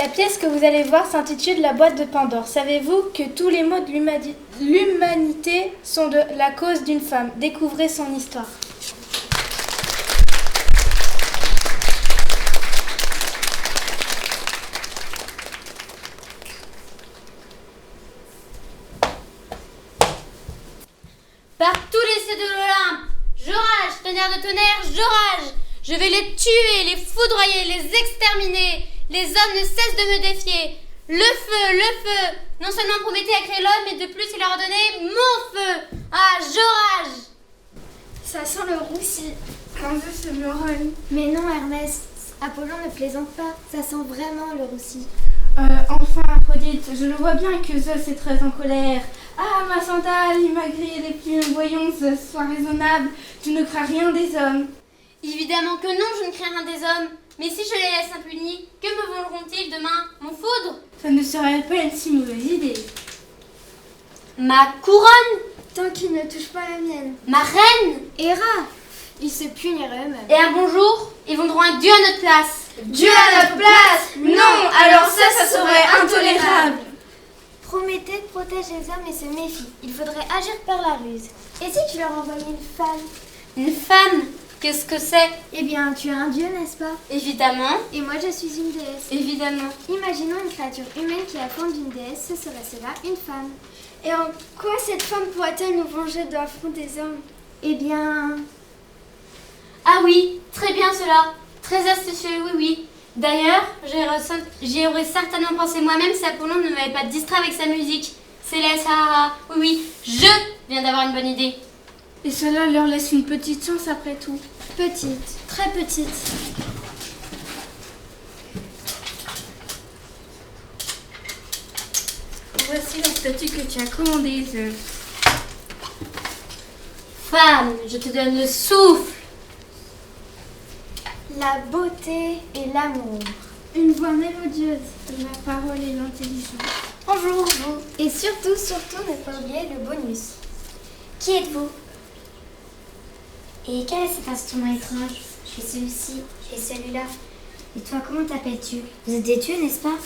La pièce que vous allez voir s'intitule La boîte de Pandore. Savez-vous que tous les maux de l'humanité sont de la cause d'une femme? Découvrez son histoire. Par tous les cieux de l'Olympe, j'orage, tonnerre de tonnerre, j'orage. Je vais les tuer, les foudroyer, les exterminer. Les hommes ne cessent de me défier. Le feu. Non seulement Prométhée a créé l'homme, mais de plus il leur a donné mon feu. Ah, j'orage. Ça sent le roussi. Quand Zeus se me rogne. Mais non, Hermès, Apollon ne plaisante pas. Ça sent vraiment le roussi. Enfin, Aphrodite, je le vois bien que Zeus est très en colère. Ah, ma sandale, il m'a grillé les plumes. Voyons, Zeus, sois raisonnable. Tu ne crains rien des hommes. Évidemment que non, je ne crains rien des hommes. Mais si je les laisse impunis, que me voleront-ils demain? Mon foudre? Ça ne serait pas une si mauvaise idée. Ma couronne? Tant qu'ils ne touchent pas la mienne. Ma reine? Héra, ils se puniraient eux-mêmes. Et un bonjour, ils voudront un dieu à notre place. Dieu à notre place? Non, alors ça serait intolérable. Prométhée protège les hommes et se méfie. Il faudrait agir par la ruse. Et si tu leur envoyais une femme? Une femme? Qu'est-ce que c'est? Eh bien, tu es un dieu, n'est-ce pas? Évidemment. Et moi, je suis une déesse. Évidemment. Imaginons une créature humaine qui a la forme d'une déesse, ce serait cela, une femme. Et en quoi cette femme pourrait-elle nous venger de l'affront des hommes? Eh bien... Ah oui, très bien cela. Très astucieux, oui. D'ailleurs, j'y aurais certainement pensé moi-même si Apollon ne m'avait pas distrait avec sa musique. Céleste, oui, je viens d'avoir une bonne idée. Et cela leur laisse une petite chance après tout. Petite, très petite. Voici la statue que tu as commandée, Zeus. Femme, je te donne le souffle. La beauté et l'amour. Une voix mélodieuse, la parole et l'intelligence. Bonjour, vous. Et surtout, ne pas oublier le bonus. Qui êtes-vous? Et quel est cet instrument étrange? J'ai celui-ci, j'ai celui-là. Et toi, comment t'appelles-tu? Vous êtes des dieux, n'est-ce pas?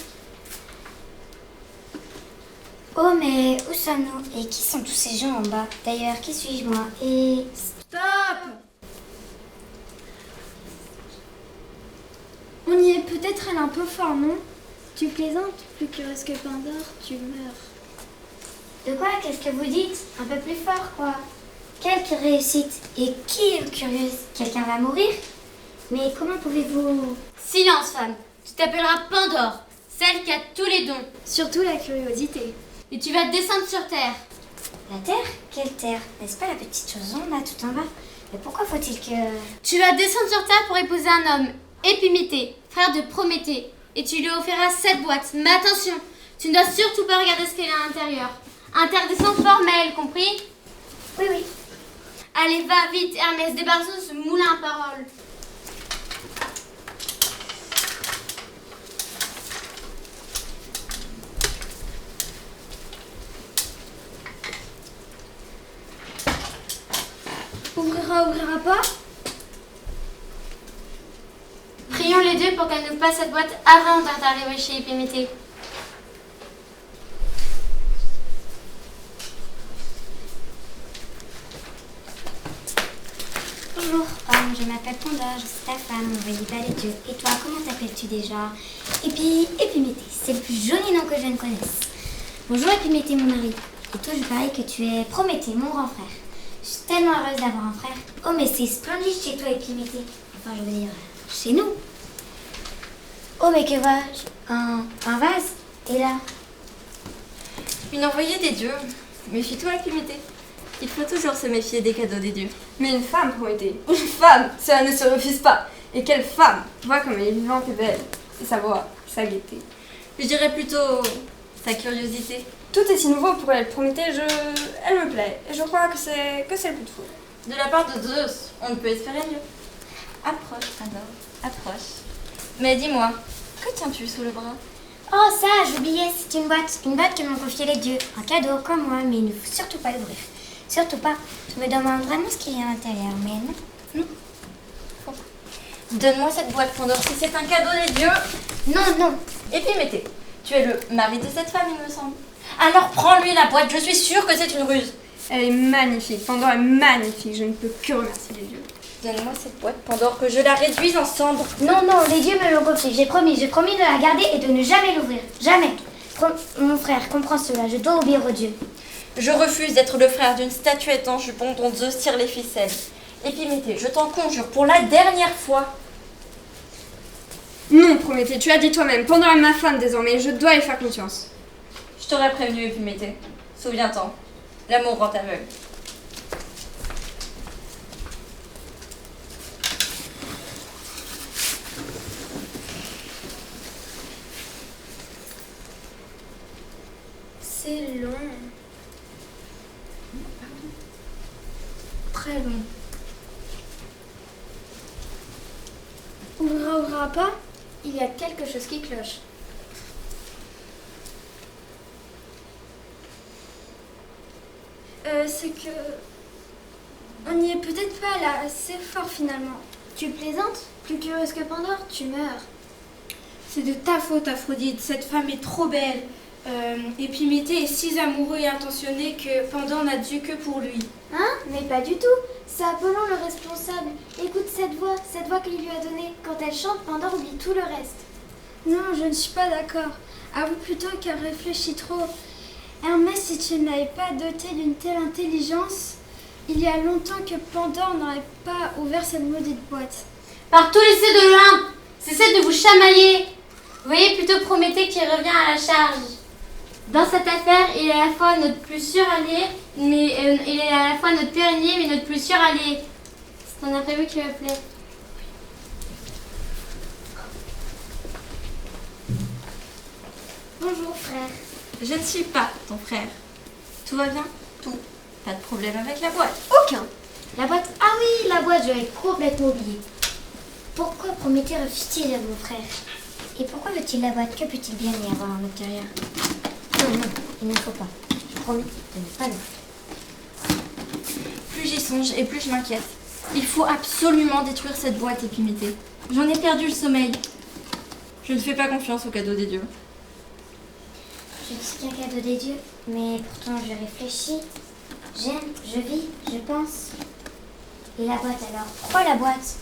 Oh, mais où sommes-nous? Et qui sont tous ces gens en bas? D'ailleurs, qui suis-je moi? Et... Stop! On y est peut-être allé un peu fort, non? Tu plaisantes? Plus curieuse que Pandore, tu meurs. De quoi? Qu'est-ce que vous dites? Un peu plus fort, quoi. Quelle réussite! Et qui est curieuse? Quelqu'un va mourir? Mais comment pouvez-vous... Silence, femme. Tu t'appelleras Pandore, celle qui a tous les dons. Surtout la curiosité. Et tu vas descendre sur Terre. La terre? Quelle terre? N'est-ce pas la petite chose ronde là, tout en bas? Mais pourquoi faut-il que... Tu vas descendre sur Terre pour épouser un homme, Épiméthée, frère de Prométhée. Et tu lui offriras cette boîte. Mais attention, tu ne dois surtout pas regarder ce qu'il y a à l'intérieur. Interdiction formelle, compris? Oui. Allez, va vite, Hermès, débarrasse-nous de ce moulin à paroles. Ouvrira pas? Prions les dieux pour qu'elle nous passe cette boîte avant d'arriver chez Épiméthée. Bonjour, je m'appelle Pandore, je suis ta femme, envoyée par les dieux. Et toi, comment t'appelles-tu déjà? Épiméthée, c'est le plus joli nom que je ne connaisse. Bonjour Épiméthée, mon mari. Et toi, je parie que tu es Prométhée, mon grand frère. Je suis tellement heureuse d'avoir un frère. Oh, mais c'est splendide chez toi, Épiméthée. Enfin, je veux dire, chez nous. Oh, mais que vois-je? Un vase? Et là? Une envoyée des dieux. Méfie-toi, Épiméthée. Il faut toujours se méfier des cadeaux des dieux. Mais une femme, Prométhée. Une femme, cela ne se refuse pas. Et quelle femme! Vois comme elle est vivante et belle. Et sa voix, sa gaieté. Je dirais plutôt sa curiosité. Tout est si nouveau pour elle, Prométhée. Elle me plaît. Et je crois que c'est le plus de fou. De la part de Zeus, on ne peut espérer mieux. Approche, Pandore. Approche. Mais dis-moi, que tiens-tu sous le bras? Oh, ça, j'oubliais, c'est une boîte. Une boîte que m'ont confié les dieux. Un cadeau comme moi, mais il ne faut surtout pas l'ouvrir. Surtout pas. Je me demande vraiment ce qu'il y a à l'intérieur, mais non. Donne-moi cette boîte, Pandore. Si c'est un cadeau des dieux... Non. Épiméthée, tu es le mari de cette femme, il me semble. Alors prends-lui la boîte, je suis sûre que c'est une ruse. Elle est magnifique, Pandore est magnifique, je ne peux que remercier les dieux. Donne-moi cette boîte, Pandore, que je la réduise en cendres. Non, les dieux me l'ont confié. J'ai promis de la garder et de ne jamais l'ouvrir. Jamais. Mon frère, comprends cela, je dois obéir aux dieux. Je refuse d'être le frère d'une statuette en jupon dont Zeus tire les ficelles. Épiméthée, je t'en conjure pour la dernière fois. Non, Prométhée, tu as dit toi-même, Pandore est ma femme désormais, je dois y faire confiance. Je t'aurais prévenu, Épiméthée. Souviens-t'en, l'amour rend aveugle. C'est long. Très long. Ouvrira pas? Il y a quelque chose qui cloche. C'est que... On n'y est peut-être pas là, assez fort finalement. Tu plaisantes? Plus curieuse que Pandore, tu meurs. C'est de ta faute, Aphrodite. Cette femme est trop belle. Épiméthée est si amoureux et intentionné que Pandore n'a Dieu que pour lui. Hein? Mais pas du tout. C'est Apollon le responsable. Écoute cette voix qu'il lui a donnée. Quand elle chante, Pandore oublie tout le reste. Non, je ne suis pas d'accord. Avoue plutôt qu'elle réfléchit trop. Hermès, si tu ne l'avais pas doté d'une telle intelligence, il y a longtemps que Pandore n'aurait pas ouvert cette maudite boîte. Par tous les cieux de l'Olympe, cessez de vous chamailler. Voyez plutôt Prométhée qui revient à la charge. Dans cette affaire, il est à la fois notre plus sûr allié, mais il est à la fois notre pire ennemi, mais notre plus sûr allié. C'est un imprévu qui me plaît. Bonjour, frère. Je ne suis pas ton frère. Tout va bien? Tout. Pas de problème avec la boîte? Aucun. La boîte. Ah oui, la boîte, j'avais complètement oublié. Pourquoi Prométhée refuse-t-il mon frère? Et pourquoi veut-il la boîte? Que peut-il bien y avoir à l'intérieur? Non, il ne faut pas. Je promets de ne pas le faire. Plus j'y songe et plus je m'inquiète. Il faut absolument détruire cette boîte, Épiméthée. J'en ai perdu le sommeil. Je ne fais pas confiance au cadeau des dieux. Je dis qu'un cadeau des dieux, mais pourtant je réfléchis, j'aime, je vis, je pense. Et la boîte alors? Pourquoi la boîte?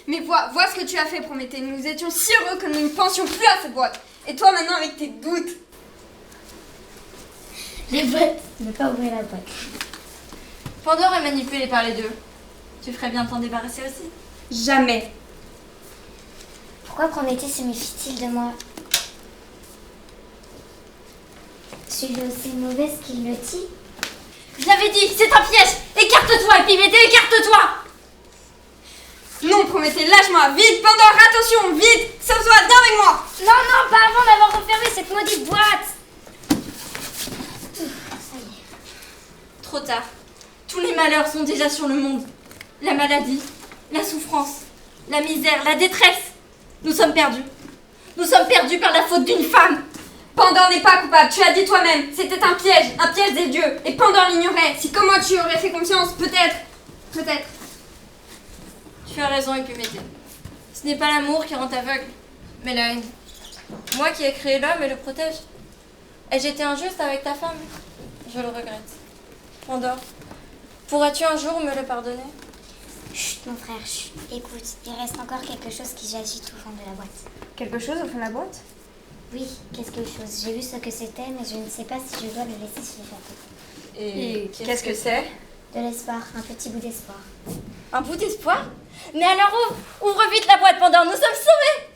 Mais vois ce que tu as fait, Prométhée. Nous étions si heureux que nous ne pensions plus à cette boîte. Et toi maintenant avec tes doutes. Les boîtes, ne pas ouvrir la boîte. Pandore est manipulée par les dieux. Tu ferais bien de t'en débarrasser aussi? Jamais. Pourquoi Prométhée se méfie-t-il de moi? Suis-je aussi mauvaise qu'il le dit? Je l'avais dit, c'est un piège. Écarte-toi, Épiméthée, écarte-toi. Non, Prométhée, lâche-moi. Vite, Pandore, attention, vite. Sauve-toi, viens avec moi. Non, pas avant d'avoir refermé cette maudite boîte. Ça y est. Trop tard. Tous les malheurs sont déjà sur le monde. La maladie, la souffrance, la misère, la détresse. Nous sommes perdus. Nous sommes perdus par la faute d'une femme. Pandore n'est pas coupable, tu as dit toi-même. C'était un piège des dieux. Et Pandore l'ignorait. Si comme moi tu aurais fait confiance, peut-être. Tu as raison, Épiméthée. Ce n'est pas l'amour qui rend aveugle, mais la haine. Moi qui ai créé l'homme et le protège. Ai-je été injuste avec ta femme? Je le regrette. Pandore, pourras-tu un jour me le pardonner? Chut, mon frère, chut. Écoute, il reste encore quelque chose qui j'agite au fond de la boîte. Quelque chose au fond de la boîte? Oui, quelque chose. J'ai vu ce que c'était, mais je ne sais pas si je dois le laisser s'échapper. Et qu'est-ce que c'est? De l'espoir, un petit bout d'espoir. Un bout d'espoir? Mais alors ouvre vite la boîte, Pandore, nous sommes sauvés!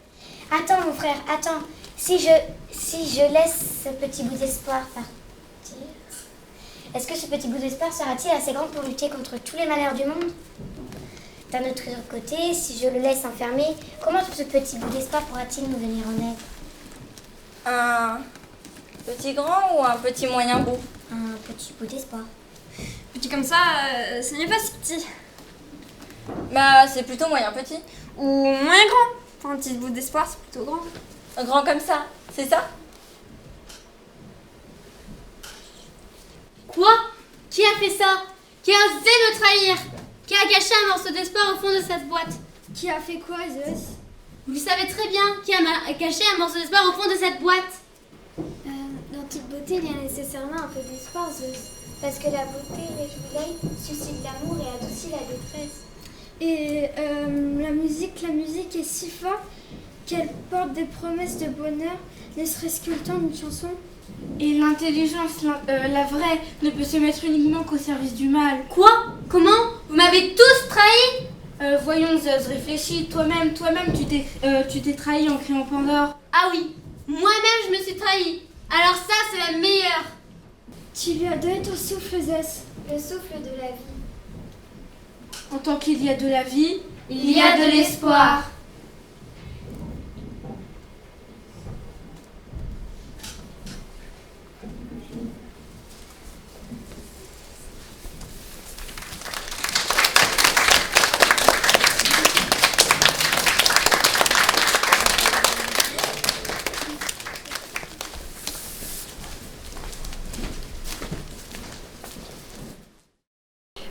Attends, mon frère, attends. Si je laisse ce petit bout d'espoir partir, est-ce que ce petit bout d'espoir sera-t-il assez grand pour lutter contre tous les malheurs du monde? D'un autre côté, si je le laisse enfermer, comment ce petit bout d'espoir pourra-t-il nous venir en aide? Un petit grand ou un petit moyen bout? Un petit bout d'espoir. Petit comme ça, ce n'est pas si petit. Bah, c'est plutôt moyen petit. Ou moyen grand. Pour un petit bout d'espoir, c'est plutôt grand. Un grand comme ça, c'est ça? Quoi? Qui a fait ça? Qui a osé me trahir? Qui a caché un morceau d'espoir au fond de cette boîte? Qui a fait quoi, Zeus? Vous le savez très bien, qui a caché un morceau d'espoir au fond de cette boîte? Dans toute beauté, il y a nécessairement un peu d'espoir, Zeus. Parce que la beauté réjouit l'œil, suscite l'amour et adoucit la détresse. Et la musique est si forte qu'elle porte des promesses de bonheur, ne serait-ce que le temps d'une chanson. Et l'intelligence, la vraie, ne peut se mettre uniquement qu'au service du mal. Quoi? Comment? Vous m'avez tous trahi? Voyons Zeus, réfléchis, toi-même tu t'es trahi en créant Pandore. Ah oui, moi-même je me suis trahi. Alors ça, c'est la meilleure. Tu lui as donné ton souffle, Zeus. Le souffle de la vie. En tant qu'il y a de la vie, il y a de l'espoir.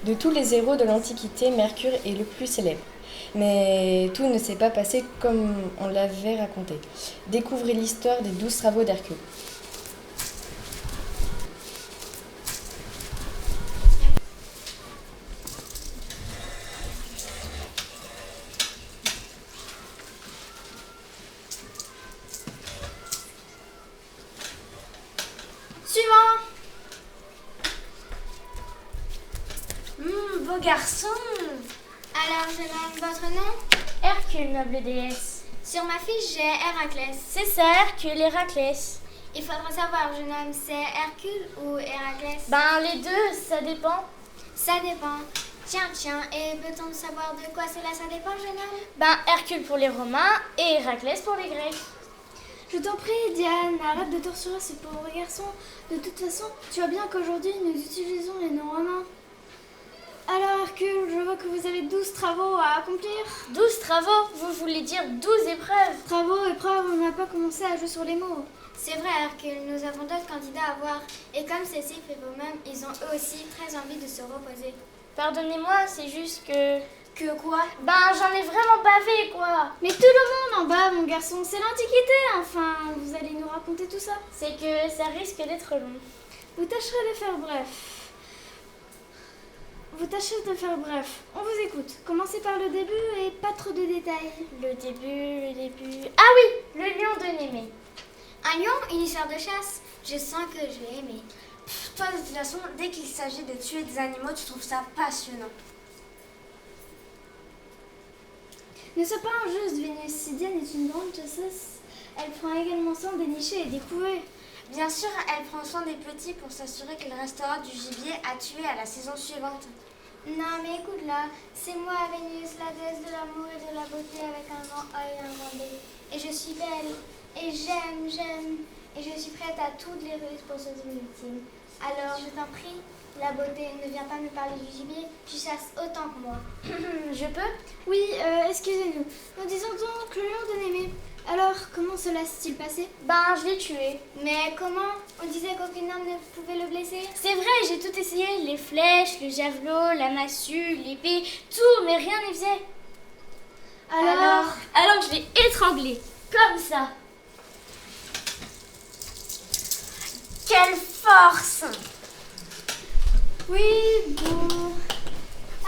De tous les héros de l'Antiquité, Mercure est le plus célèbre. Mais tout ne s'est pas passé comme on l'avait raconté. Découvrez l'histoire des 12 travaux d'Hercule. Suivant. Beau garçon. Alors, je nomme votre nom? Hercule, noble déesse. Sur ma fiche, j'ai Héraclès. C'est ça, Hercule, Héraclès. Il faudra savoir, jeune homme, c'est Hercule ou Héraclès? Ben, les deux, ça dépend. Ça dépend. Tiens, et peut-on savoir de quoi cela ça dépend, jeune homme? Ben, Hercule pour les Romains et Héraclès pour les Grecs. Je t'en prie, Diane, arrête de torturer ce pauvre garçon. De toute façon, tu vois bien qu'aujourd'hui, nous utilisons les noms romains. Alors, Hercule, je vois que vous avez 12 travaux à accomplir. 12 travaux, vous voulez dire 12 épreuves? Travaux, épreuves, on n'a pas commencé à jouer sur les mots. C'est vrai, Hercule, nous avons d'autres candidats à voir. Et comme Cécile fait vous-même, ils ont eux aussi très envie de se reposer. Pardonnez-moi, c'est juste que... Que quoi? Ben, j'en ai vraiment bavé, quoi. Mais tout le monde en bas, mon garçon, c'est l'Antiquité, enfin, vous allez nous raconter tout ça. C'est que ça risque d'être long. Vous tâcherez de faire bref. On vous écoute. Commencez par le début et pas trop de détails. Le début... Ah oui, le lion de Némée. Un lion, une histoire de chasse. Je sens que je vais aimer. Toi, de toute façon, dès qu'il s'agit de tuer des animaux, tu trouves ça passionnant. Ne sois pas injuste, Vénus. Si Diane est une grande chasseuse, elle prend également soin des nichés et des couvées. Bien sûr, elle prend soin des petits pour s'assurer qu'il restera du gibier à tuer à la saison suivante. Non, mais écoute là, c'est moi, Vénus, la déesse de l'amour et de la beauté avec un grand A et un grand B. Et je suis belle, et j'aime, et je suis prête à toutes les ruses pour sauver mes victimes. Alors, je t'en prie, la beauté, ne viens pas me parler du gibier, tu chasses autant que moi. Je peux? Oui, excusez-nous. Nous disons donc le lion de Némée. Alors, comment cela s'est-il passé? Ben, je l'ai tué. Mais comment? On disait qu'aucun homme ne pouvait le blesser. C'est vrai, j'ai tout essayé. Les flèches, le javelot, la massue, l'épée, tout, mais rien n'y faisait. Alors, je l'ai étranglé, comme ça. Quelle force! Oui, bon.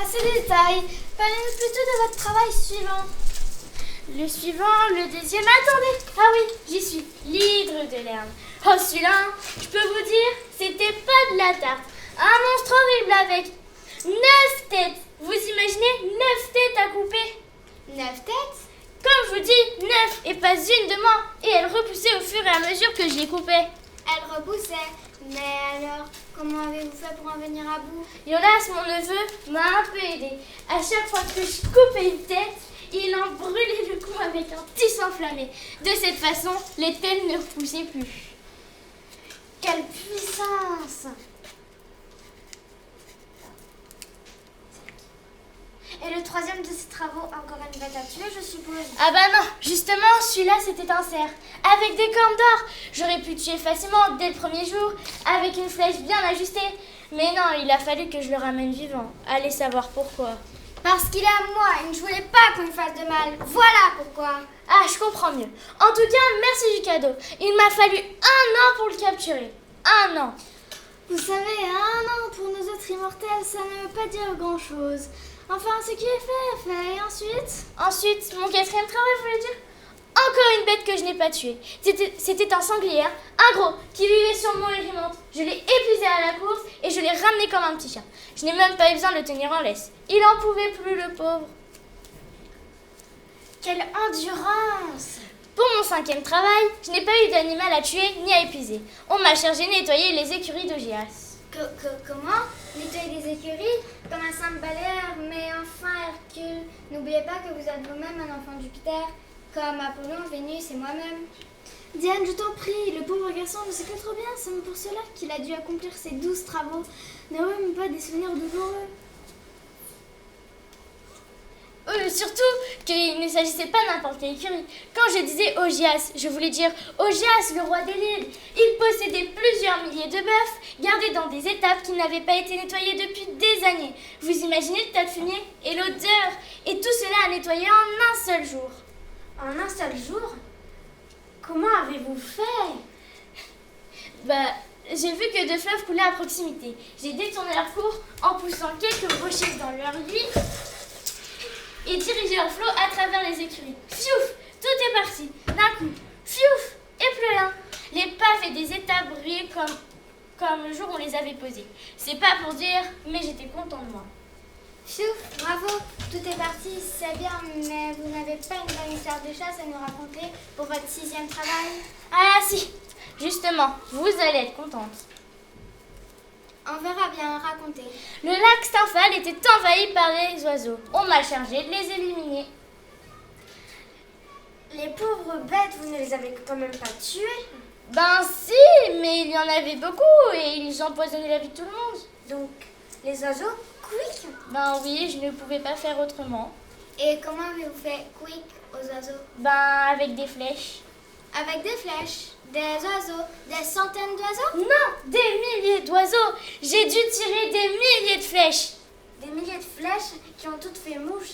Assez de détails. Parlez-nous plutôt de votre travail suivant. Le suivant, le deuxième... Attendez! Ah oui, j'y suis. L'hydre de Lerne. Oh, celui-là, je peux vous dire, c'était pas de la tarte. Un monstre horrible avec 9 têtes. Vous imaginez 9 têtes à couper? 9 têtes? Comme je vous dis, 9 et pas une de moins. Et elle repoussait au fur et à mesure que je les coupais. Elle repoussait. Mais alors, comment avez-vous fait pour en venir à bout? Jonas, mon neveu, m'a un peu aidé. À chaque fois que je coupais une tête, il en brûlait le cou avec un tissu enflammé. De cette façon, les têtes ne repoussaient plus. Quelle puissance! Et le troisième de ces travaux, encore une bête à tuer, je suppose? Ah bah non, justement, celui-là, c'était un cerf. Avec des cornes d'or. J'aurais pu tuer facilement dès le premier jour, avec une flèche bien ajustée. Mais non, il a fallu que je le ramène vivant. Allez savoir pourquoi. Parce qu'il est à moi et je ne voulais pas qu'on me fasse de mal. Voilà pourquoi. Ah, je comprends mieux. En tout cas, merci du cadeau. Il m'a fallu 1 an pour le capturer. 1 an. Vous savez, 1 an pour nous autres immortels, ça ne veut pas dire grand-chose. Enfin, ce qui est fait, est fait. Et ensuite? Ensuite, mon 4e travail, voulait dire encore une bête que je n'ai pas tuée. C'était un sanglier, hein, un gros, qui vivait sur mon érimante. Je l'ai épuisé à la course et je l'ai ramené comme un petit chat. Je n'ai même pas eu besoin de le tenir en laisse. Il en pouvait plus, le pauvre. Quelle endurance! Pour mon 5e travail, je n'ai pas eu d'animal à tuer ni à épuiser. On m'a chargé de nettoyer les écuries d'Ogéas. Comment? Nettoyer des écuries? Comme un simple balayeur. Mais enfin, Hercule, n'oubliez pas que vous êtes vous-même un enfant de Jupiter, comme Apollon, Vénus et moi-même. Diane, je t'en prie, le pauvre garçon ne sait que trop bien. C'est pour cela qu'il a dû accomplir ses 12 travaux. Ne même pas des souvenirs douloureux. Surtout qu'il ne s'agissait pas n'importe quelle écurie. Quand je disais Ogéas, je voulais dire Ogéas, le roi des l'île. Il possédait plusieurs milliers de bœufs, gardés dans des étables qui n'avaient pas été nettoyées depuis des années. Vous imaginez le tas de fumier et l'odeur? Et tout cela à nettoyer en un seul jour. En un seul jour? Comment avez-vous fait? J'ai vu que 2 fleuves coulaient à proximité. J'ai détourné leur cours en poussant quelques rochers dans leur lit et dirigé leur flot à travers les écuries. Fiouf! Tout est parti. D'un coup. Fiouf! Et plus rien. Les pavés des étables brillaient comme le jour où on les avait posés. C'est pas pour dire, mais j'étais content de moi. Pfiouf, bravo, tout est parti, c'est bien, mais vous n'avez pas une bonne histoire de chasse à nous raconter pour votre 6e travail? Ah si, justement, vous allez être contente. On verra bien, raconter. Le lac Stymphale était envahi par les oiseaux. On m'a chargé de les éliminer. Les pauvres bêtes, vous ne les avez quand même pas tuées? Ben si, mais il y en avait beaucoup et ils empoisonnaient la vie de tout le monde. Donc, les oiseaux, quick? Ben oui, je ne pouvais pas faire autrement. Et comment avez-vous fait quick aux oiseaux? Ben avec des flèches. Avec des flèches? Des oiseaux? Des centaines d'oiseaux? Non, des milliers d'oiseaux. J'ai dû tirer des milliers de flèches. Des milliers de flèches qui ont toutes fait mouche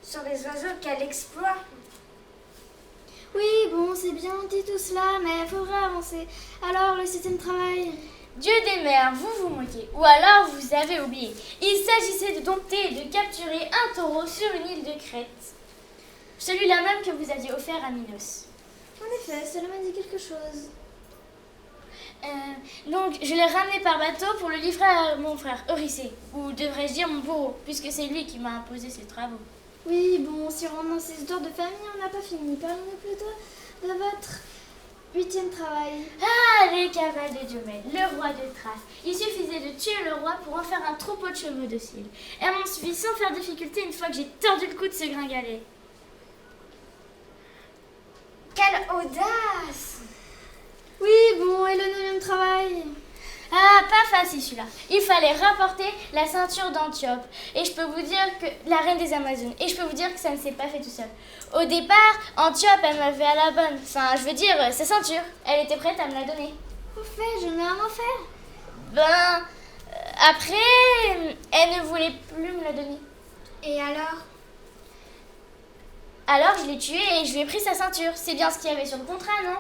sur les oiseaux. Quel exploit! Oui, bon, c'est bien dit tout cela, mais il faudra avancer. Alors, le 6e travail? Dieu des mers, vous vous moquez. Ou alors vous avez oublié. Il s'agissait de dompter et de capturer un taureau sur une île de Crète. Celui-là même que vous aviez offert à Minos. En effet, cela m'a dit quelque chose. Donc, je l'ai ramené par bateau pour le livrer à mon frère Eurysée. Ou devrais-je dire mon bourreau, puisque c'est lui qui m'a imposé ses travaux. Oui, bon, si on rentre dans ces histoires de famille, on n'a pas fini. Parlons-nous plutôt de votre 8e travail. Ah, les cavales de Diomède, le roi de Thrace. Il suffisait de tuer le roi pour en faire un troupeau de chevaux dociles. Elles m'ont suffi sans faire difficulté une fois que j'ai tordu le cou de ce gringalet. Quelle audace! Oui, bon, et le 9e travail? Ah, pas facile celui-là. Il fallait rapporter la ceinture d'Antiope. Et je peux vous dire que la reine des Amazones. Et je peux vous dire que ça ne s'est pas fait tout seul. Au départ, Antiope, elle m'avait à la bonne. Enfin, je veux dire, sa ceinture. Elle était prête à me la donner. Au fait, je n'ai rien à faire. Après, elle ne voulait plus me la donner. Et alors? Alors, je l'ai tuée et je lui ai pris sa ceinture. C'est bien ce qu'il y avait sur le contrat, non?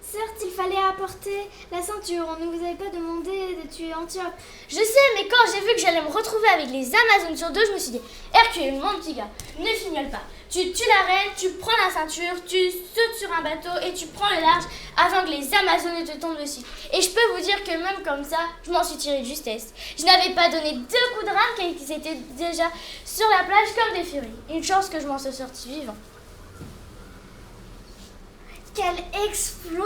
Certes, il fallait apporter la ceinture. On ne vous avait pas demandé de tuer Antiope. Je sais, mais quand j'ai vu que j'allais me retrouver avec les Amazones sur 2, je me suis dit, Hercule, mon petit gars, ne fignole pas. Tu tues la reine, tu prends la ceinture, tu sautes sur un bateau et tu prends le large avant que les Amazones ne te tombent dessus. Et je peux vous dire que même comme ça, je m'en suis tirée de justesse. Je n'avais pas donné 2 coups de rame qu'ils étaient déjà sur la plage comme des furies. Une chance que je m'en sois sortie vivant. Quel exploit!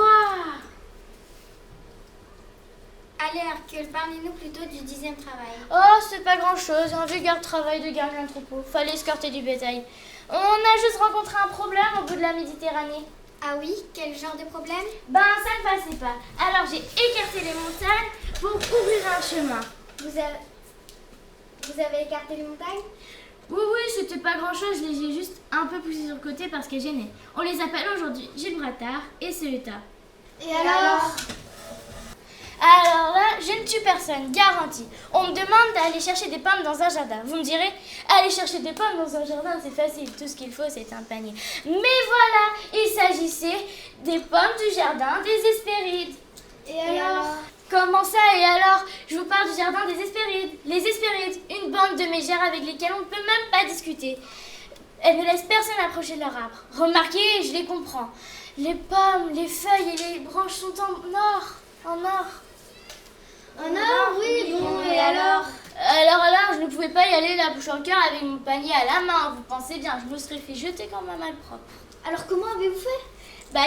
Allez Hercule, parlez-nous plutôt du 10e travail. Oh, c'est pas grand-chose, un vulgaire travail de garder un troupeau. Fallait escorter du bétail. On a juste rencontré un problème au bout de la Méditerranée. Ah oui, quel genre de problème? Ben, ça ne passait pas. Alors j'ai écarté les montagnes pour ouvrir un chemin. Vous avez écarté les montagnes? Oui, c'était pas grand-chose, je les ai juste un peu poussés sur le côté parce qu'elles gênaient. On les appelle aujourd'hui Gibraltar et Ceuta. Et alors? Alors là, je ne tue personne, garantie. On me demande d'aller chercher des pommes dans un jardin. Vous me direz, aller chercher des pommes dans un jardin, c'est facile. Tout ce qu'il faut, c'est un panier. Mais voilà, il s'agissait des pommes du jardin des Hespérides. Et alors? Comment ça, et alors? Je vous parle du jardin des Hespérides. Les Hespérides, une bande de mégères avec lesquelles on ne peut même pas discuter. Elles ne laissent personne approcher de leur arbre. Remarquez, je les comprends. Les pommes, les feuilles et les branches sont en or. En or. En or, oui, bon, et alors? Alors, je ne pouvais pas y aller la bouche en cœur avec mon panier à la main. Vous pensez bien, je me serais fait jeter comme un malpropre. Alors comment avez-vous fait?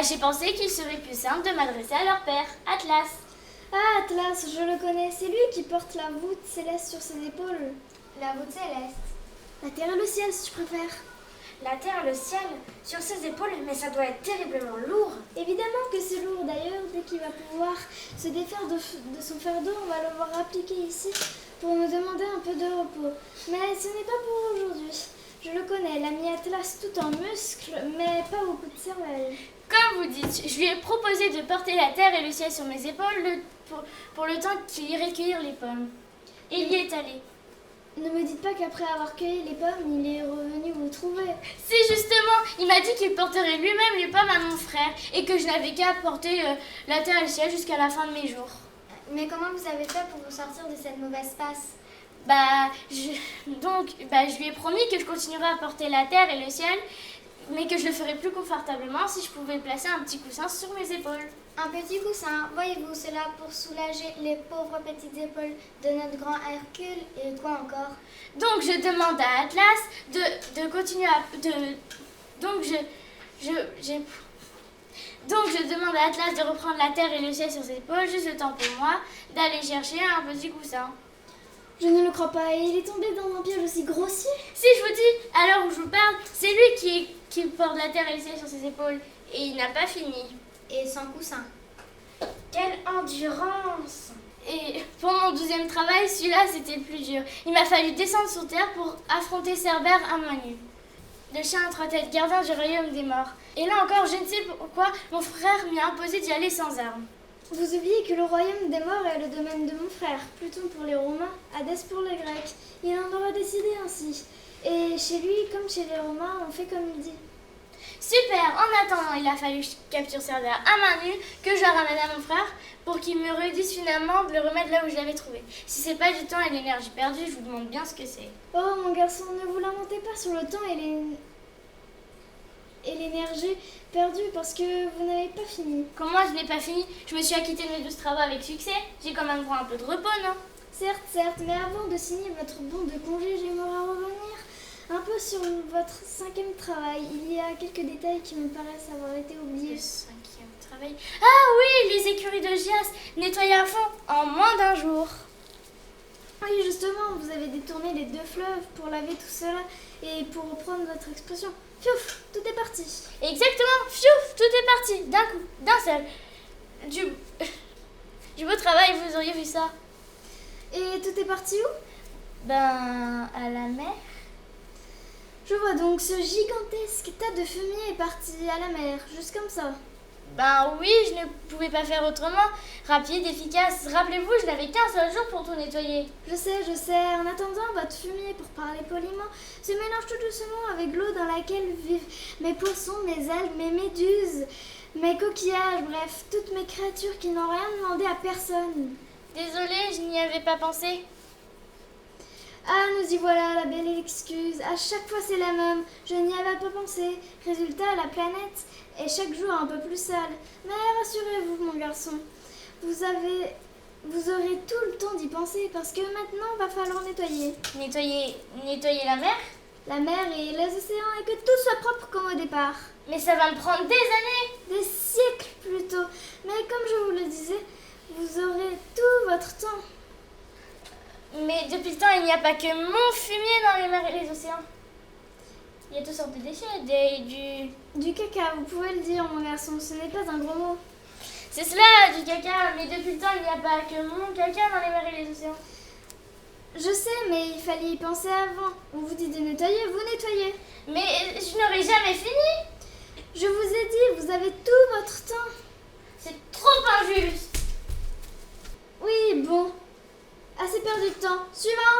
J'ai pensé qu'il serait plus simple de m'adresser à leur père, Atlas. Ah, Atlas, je le connais, c'est lui qui porte la voûte céleste sur ses épaules. La voûte céleste. La terre et le ciel, si tu préfères. La terre, le ciel, sur ses épaules, mais ça doit être terriblement lourd. Évidemment que c'est lourd, d'ailleurs, dès qu'il va pouvoir se défaire de son fardeau, on va le voir appliquer ici pour me demander un peu de repos. Mais ce n'est pas pour aujourd'hui. Je le connais, l'ami Atlas tout en muscles, mais pas beaucoup de cervelle. Comme vous dites, je lui ai proposé de porter la terre et le ciel sur mes épaules pour le temps qu'il irait cueillir les pommes. Et il y est allé. Ne me dites pas qu'après avoir cueilli les pommes, il est revenu vous trouver. Si, justement, il m'a dit qu'il porterait lui-même les pommes à mon frère et que je n'avais qu'à porter la terre et le ciel jusqu'à la fin de mes jours. Mais comment vous avez fait pour vous sortir de cette mauvaise passe? Je lui ai promis que je continuerais à porter la terre et le ciel, mais que je le ferais plus confortablement si je pouvais placer un petit coussin sur mes épaules. Un petit coussin, voyez-vous, cela pour soulager les pauvres petites épaules de notre grand Hercule et quoi encore? Donc je demande à Atlas de continuer à... Donc je demande à Atlas de reprendre la terre et le ciel sur ses épaules, juste le temps pour moi d'aller chercher un petit coussin. Je ne le crois pas, et il est tombé dans un piège aussi grossier. Si, je vous dis, à l'heure où je vous parle, c'est lui qui porte la terre et le ciel sur ses épaules. Et il n'a pas fini. Et sans coussin. Quelle endurance! Et pour mon 12e travail, celui-là, c'était le plus dur. Il m'a fallu descendre sur terre pour affronter Cerbère à main nue. Le chien à 3 têtes, gardien du royaume des morts. Et là encore, je ne sais pourquoi, mon frère m'y a imposé d'y aller sans armes. Vous oubliez que le royaume des morts est le domaine de mon frère, Pluton pour les Romains, Hadès pour les Grecs. Il en aura décidé ainsi. Et chez lui, comme chez les Romains, on fait comme il dit. Super! En attendant, il a fallu que je capture Cerbère à main nue, que je la ramène à mon frère, pour qu'il me redise finalement de le remettre là où je l'avais trouvé. Si c'est pas du temps et de l'énergie perdue, je vous demande bien ce que c'est. Oh mon garçon, ne vous lamentez pas sur le temps et l'énergie perdue parce que vous n'avez pas fini. Comment je n'ai pas fini? Je me suis acquittée de mes 12 travaux avec succès. J'ai quand même droit à un peu de repos, non? Certes, mais avant de signer votre bon de congé, j'aimerais revenir un peu sur votre 5e travail. Il y a quelques détails qui me paraissent avoir été oubliés. Le 5e travail? Ah oui, les écuries de Gias, nettoyer à fond en moins d'un jour. Oui, justement, vous avez détourné les 2 fleuves pour laver tout cela et pour reprendre votre expression. Fiouf, tout est parti. Exactement, fiouf, tout est parti, d'un coup, d'un seul. Du beau travail, vous auriez vu ça. Et tout est parti où? À la mer. Je vois donc, ce gigantesque tas de fumier est parti à la mer, juste comme ça. Oui, je ne pouvais pas faire autrement. Rapide, efficace. Rappelez-vous, je n'avais qu'un seul jour pour tout nettoyer. Je sais. En attendant, votre fumier, pour parler poliment, se mélange tout doucement avec l'eau dans laquelle vivent mes poissons, mes algues, mes méduses, mes coquillages, bref, toutes mes créatures qui n'ont rien demandé à personne. Désolée, je n'y avais pas pensé. Ah, nous y voilà, la belle excuse. À chaque fois, c'est la même. Je n'y avais pas pensé. Résultat, la planète est chaque jour un peu plus sale. Mais rassurez-vous, mon garçon. Vous aurez tout le temps d'y penser parce que maintenant, va falloir nettoyer. Nettoyer la mer? La mer et les océans et que tout soit propre comme au départ. Mais ça va me prendre des années! Des siècles plutôt. Mais comme je vous le disais, vous aurez tout votre temps. Mais depuis le temps, il n'y a pas que mon fumier dans les mers et les océans. Il y a toutes sortes de déchets, Du caca, vous pouvez le dire, mon garçon, ce n'est pas un gros mot. C'est cela, du caca, mais depuis le temps, il n'y a pas que mon caca dans les mers et les océans. Je sais, mais il fallait y penser avant. On vous dit de nettoyer, vous nettoyez. Mais je n'aurai jamais fini. Je vous ai dit, vous avez tout votre temps. C'est trop injuste. Oui, bon, Suivant, suivant.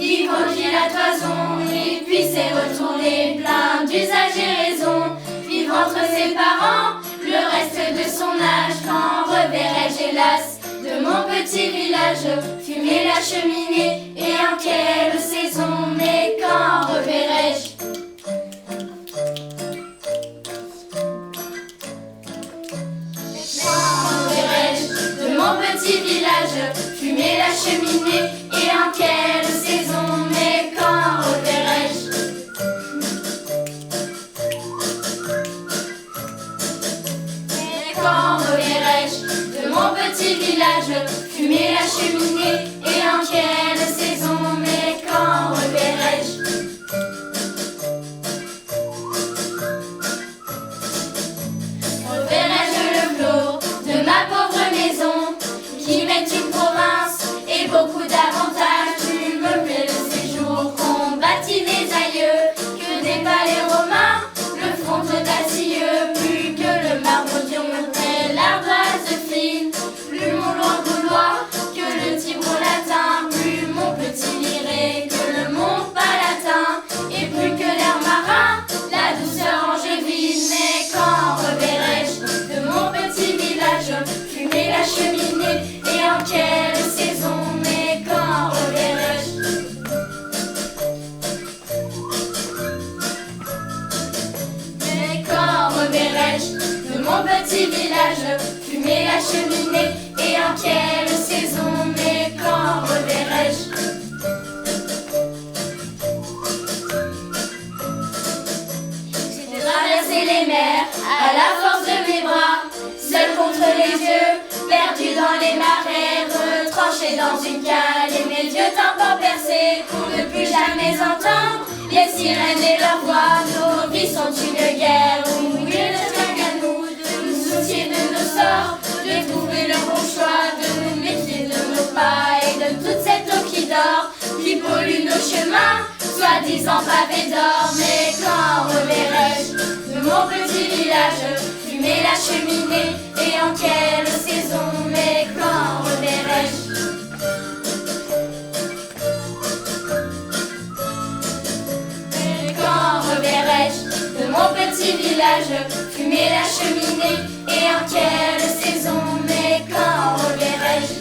Il conduit la toison et puis s'est retourné plein d'usage et raison. Vivre entre ses parents le reste de son âge. Quand reverrai-je hélas de mon petit village fumer la cheminée et en quelle saison? Mais quand reverrai-je? De mon petit village fumer la cheminée et en quelle saison? Mais quand reverrai-je? Mais quand reverrai-je de mon petit village fumer la cheminée et en quelle saison? Mais quand reverrai-je? Reverrai-je le flot de ma pauvre maison qui m'est une province et beaucoup d'avantages? Tu me plais le séjour qu'ont bâti mes aïeux, que des palais romains le font d'acieux. Plus que le marbre d'Ion et l'ardoise fine, plus mon long gaulois que le Tibre latin, plus mon petit liré que le mont palatin, et plus que l'air marin, la douceur angevine. Mais quand reverrai-je de mon petit village fumer la cheminée et en quelle saison? Mais quand reverrai-je? Mais quand reverrai-je de mon petit village fumer la cheminée et en quelle saison? Mais quand reverrai-je? J'ai traversé les mers à la force de mes bras, seul contre les dieux, perdu dans les marais, retranché dans une cale et mes yeux tympans percés pour ne plus jamais entendre les sirènes et leurs voix. Nos vies sont une guerre où il ne tient qu'à nous de nous soucier de nos sorts, de trouver le bon choix, de nous méfier de nos pas et de toute cette eau qui dort, qui pollue nos chemins, soi-disant pavés d'or. Mais quand reverrai-je de mon petit village fumer la cheminée et en quelle saison? Mais quand reverrai-je? Mais quand reverrai-je de mon petit village fumer la cheminée et en quelle saison? Mais quand reverrai-je?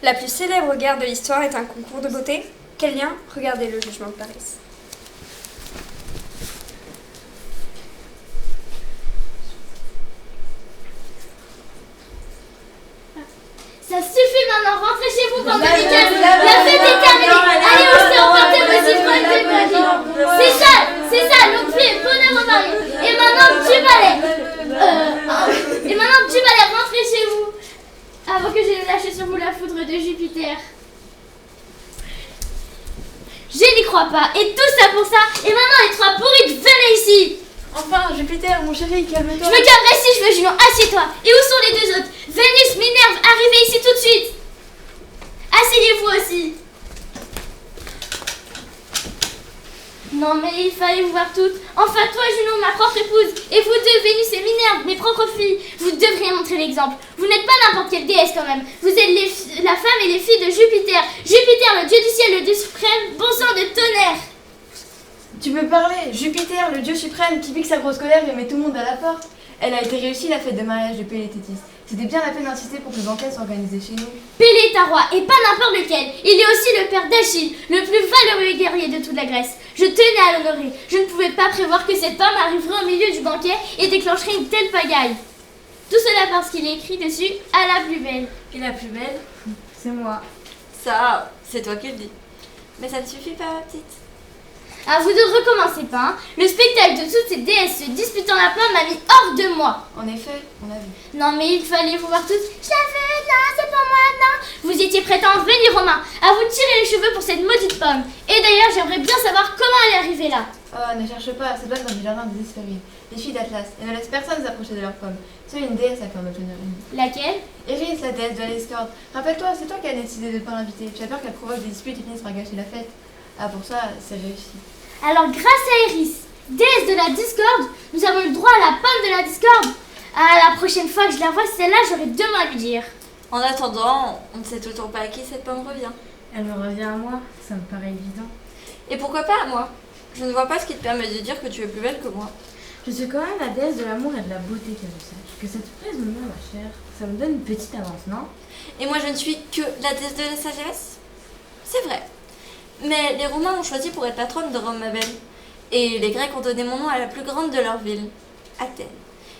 La plus célèbre guerre de l'histoire est un concours de beauté. Quel lien? Regardez le jugement de Paris. Ça suffit maintenant, rentrez chez vous, bande de micanes. La fête est terminée. Allez au stade, portez vos ivrognes de Paris. C'est ça, longue fille, bonheur au mari. Et maintenant, du balai. Rentrez chez vous. Avant que je ne lâche sur vous la foudre de Jupiter. Je n'y crois pas. Et tout ça pour ça. Et maintenant, les trois pourrites, venez ici. Enfin, Jupiter, mon chéri, calme-toi. Je me calmerai si je veux, Junon. Assieds-toi. Et où sont les deux autres? Vénus, Minerve, arrivez ici tout de suite. Asseyez-vous aussi. Non mais il fallait vous voir toutes. Enfin toi Junon, ma propre épouse, et vous deux, Vénus et Minerve, mes propres filles, vous devriez montrer l'exemple. Vous n'êtes pas n'importe quelle déesse quand même. Vous êtes la femme et les filles de Jupiter. Jupiter, le dieu du ciel, le dieu suprême, bon sang de tonnerre. Tu peux parler. Jupiter, le dieu suprême qui pique sa grosse colère et met tout le monde à la porte. Elle a été réussie la fête de mariage de Pélé Tétis. C'était bien la peine d'insister pour que le banquet s'organisait chez nous. Pélé est un roi, et pas n'importe lequel. Il est aussi le père d'Achille, le plus valeureux guerrier de toute la Grèce. Je tenais à l'honorer. Je ne pouvais pas prévoir que cet homme arriverait au milieu du banquet et déclencherait une telle pagaille. Tout cela parce qu'il est écrit dessus « à la plus belle ». Et la plus belle, c'est moi. Ça, c'est toi qui le dis. Mais ça ne suffit pas, ma petite. Ah, vous ne recommencez pas, hein. Le spectacle de toutes ces déesses se disputant la pomme m'a mis hors de moi. En effet, on a vu. Non mais il fallait vous voir tous. Je la veux, non, c'est pas moi, non. Vous étiez prêts à en venir aux mains, à vous tirer les cheveux pour cette maudite pomme. Et d'ailleurs, j'aimerais bien savoir comment elle est arrivée là. Oh, ne cherche pas, ça doit être dans du jardin des Hespérides. Les filles d'Atlas, elles ne laissent personne s'approcher de leurs pommes. Seule une déesse a pu en obtenir une. Laquelle? Iris, la déesse de la discorde. Rappelle-toi, c'est toi qui as décidé de ne pas l'inviter. Tu as peur qu'elle provoque des disputes et finisse par gâcher la fête. Ah, pour ça, c'est réussi. Alors grâce à Iris, déesse de la discorde, nous avons eu le droit à la pomme de la discorde. Ah, la prochaine fois que je la vois, celle-là, j'aurai deux mots à lui dire. En attendant, on ne sait toujours pas à qui cette pomme revient. Elle me revient à moi, ça me paraît évident. Et pourquoi pas à moi? Je ne vois pas ce qui te permet de dire que tu es plus belle que moi. Je suis quand même la déesse de l'amour et de la beauté, que je sache. Que cette phrase me met ma chère, ça me donne une petite avance, non? Et moi, je ne suis que la déesse de la sagesse? C'est vrai. Mais les Romains ont choisi pour être patronne de Rome, ma belle. Et les Grecs ont donné mon nom à la plus grande de leur ville, Athènes.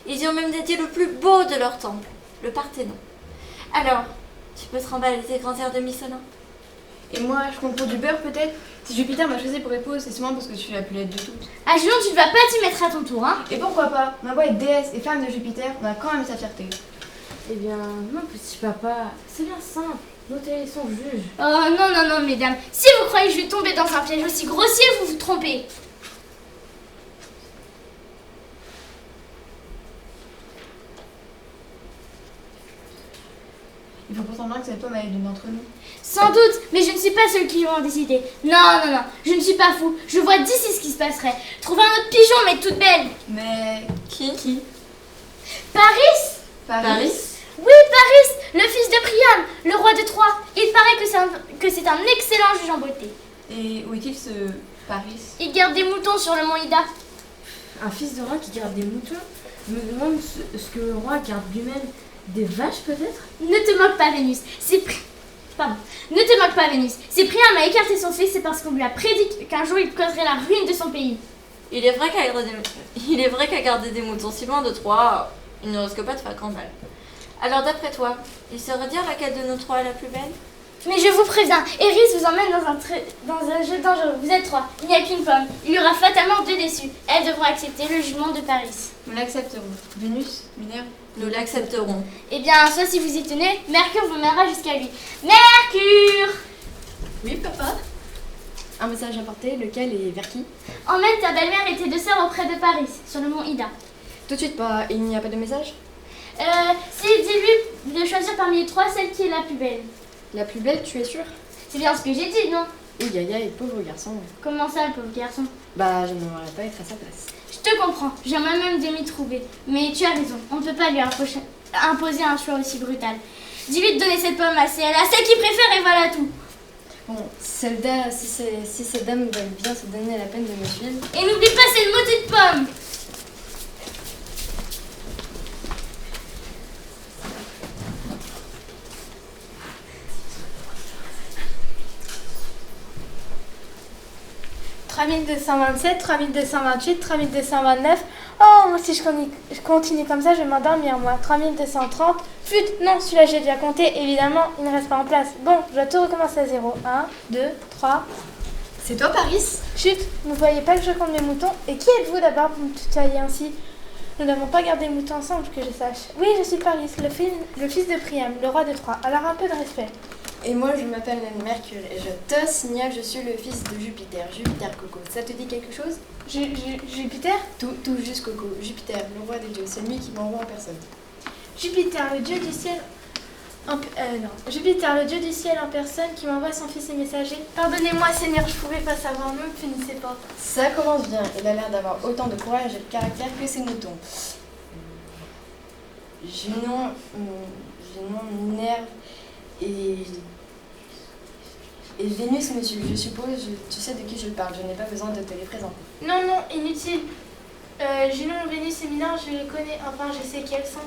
Ils y ont même dédié le plus beau de leur temple, le Parthénon. Alors, tu peux te remballer tes grands airs de Missolin? Et moi, je compte pour du beurre peut-être? Si Jupiter m'a choisi pour épouse, c'est sûrement parce que je suis la plus laide de toutes. Ah Julien, tu ne vas pas t'y mettre à ton tour, hein? Et pourquoi pas? On a beau être déesse et femme de Jupiter, on a quand même sa fierté. Eh bien, mon petit papa, c'est bien simple. Notez son juge. Oh non, non, non, mesdames. Si vous croyez que je vais tomber dans un piège aussi grossier, vous vous trompez. Il faut pourtant bien que cette pomme aille d'une d'entre nous. Sans doute, mais je ne suis pas seule qui l'ont décidé. Non, non, non, je ne suis pas fou. Je vois d'ici ce qui se passerait. Trouver un autre pigeon, mais toute belle. Mais Qui? Paris? Paris? Oui, Paris, le fils de Priam, le roi de Troie. Il paraît que c'est un excellent juge en beauté. Et où est-il ce Paris? Il garde des moutons sur le mont Ida. Un fils de roi qui garde des moutons? Je me demande ce que le roi garde lui-même. Des vaches peut-être? Ne te moque pas, Vénus. Ne te moque pas, Vénus. Si Priam a écarté son fils, c'est parce qu'on lui a prédit qu'un jour il causerait la ruine de son pays. Il est vrai qu'à garder des moutons si loin de Troie, il ne risque pas de faire grand mal. Alors d'après toi, il saurait dire laquelle de nous trois est la plus belle? Mais je vous préviens, Eris vous emmène dans un jeu dangereux. Vous êtes trois, il n'y a qu'une pomme. Il y aura fatalement deux déçus. Elles devront accepter le jugement de Paris. Nous l'accepterons. Vénus, Minerve, Nous l'accepterons. Eh bien, soit si vous y tenez, Mercure vous mènera jusqu'à lui. Mercure! Oui, papa? Un message à porter, lequel est vers qui? Emmène ta belle-mère et tes deux sœurs auprès de Paris, sur le mont Ida. Tout de suite, pas. Il n'y a pas de message? Si, dis-lui de choisir parmi les trois celle qui est la plus belle. La plus belle, tu es sûre? C'est bien ce que j'ai dit, non? Oui, aïe, pauvre garçon. Comment ça, le pauvre garçon? Bah, je n'aimerais pas être à sa place. Je te comprends, j'aimerais même de m'y trouver. Mais tu as raison, on ne peut pas lui imposer un choix aussi brutal. Dis-lui de donner cette pomme à celle qu'il préfère et voilà tout. Bon, Zelda, si ces dames veulent bien se donner la peine de me suivre. Et n'oublie pas cette maudite pomme! « 3227, 3228, 3229. Oh, moi si je continue comme ça, je vais m'endormir moi. 3230. Flûte, non, celui-là j'ai déjà compté. Évidemment, il ne reste pas en place. Bon, je dois tout recommencer à 0. 1, 2, 3. C'est toi, Paris? Chut, ne voyez pas que je compte mes moutons. Et qui êtes-vous d'abord pour me tutoyer ainsi? Nous n'avons pas gardé les moutons ensemble, que je sache. Oui, je suis Paris, le fils de Priam, le roi de Troie. Alors un peu de respect. Et moi, je m'appelle Mercure et je te signale, je suis le fils de Jupiter. Jupiter, Coco. Ça te dit quelque chose? Jupiter? Tout juste, Coco. Jupiter, le roi des dieux. C'est lui qui m'envoie en personne. Jupiter, le dieu du ciel. Jupiter, le dieu du ciel en personne qui m'envoie son fils et messager. Pardonnez-moi, Seigneur, je pouvais pas savoir, ne me punissez pas. Ça commence bien. Il a l'air d'avoir autant de courage et de caractère que ses moutons. Junon, Minerve et Vénus, monsieur, je suppose, tu sais de qui je parle, je n'ai pas besoin de te les présenter. Non, inutile. Junon, Vénus et Minerve, je les connais, enfin je sais qui elles sont.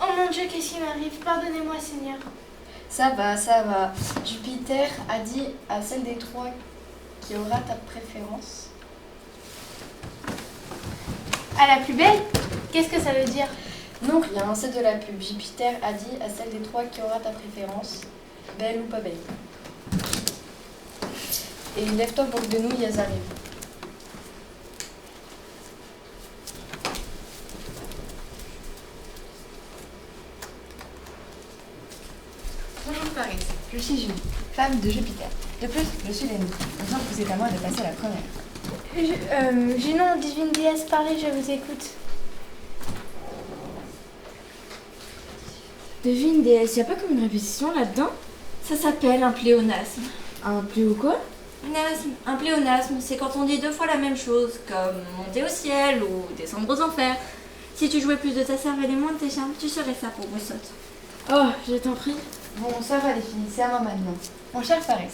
Oh mon Dieu, qu'est-ce qui m'arrive? Pardonnez-moi, Seigneur. Ça va, ça va. Jupiter a dit à celle des trois qui aura ta préférence. À la plus belle? Qu'est-ce que ça veut dire? Non, rien, c'est de la pub. Jupiter a dit à celle des trois qui aura ta préférence, belle ou pas belle. Et lève-toi pour que de nous, Yaz arrive. Bonjour Paris, je suis Julie, femme de Jupiter. De plus, je suis l'aînée. Il me semble que c'est à moi de passer à la première. Junon, divine déesse, parlez, je vous écoute. Devine, déesse, y a pas comme une répétition là-dedans? Ça s'appelle un pléonasme. Un pléo quoi? Un pléonasme, c'est quand on dit deux fois la même chose, comme monter au ciel ou descendre aux enfers. Si tu jouais plus de ta cervelle et moins de tes charmes, tu serais ça pour Brussotte. Oh, je t'en prie. Bon, ça va les filles, c'est à moi maintenant. Mon cher Paris,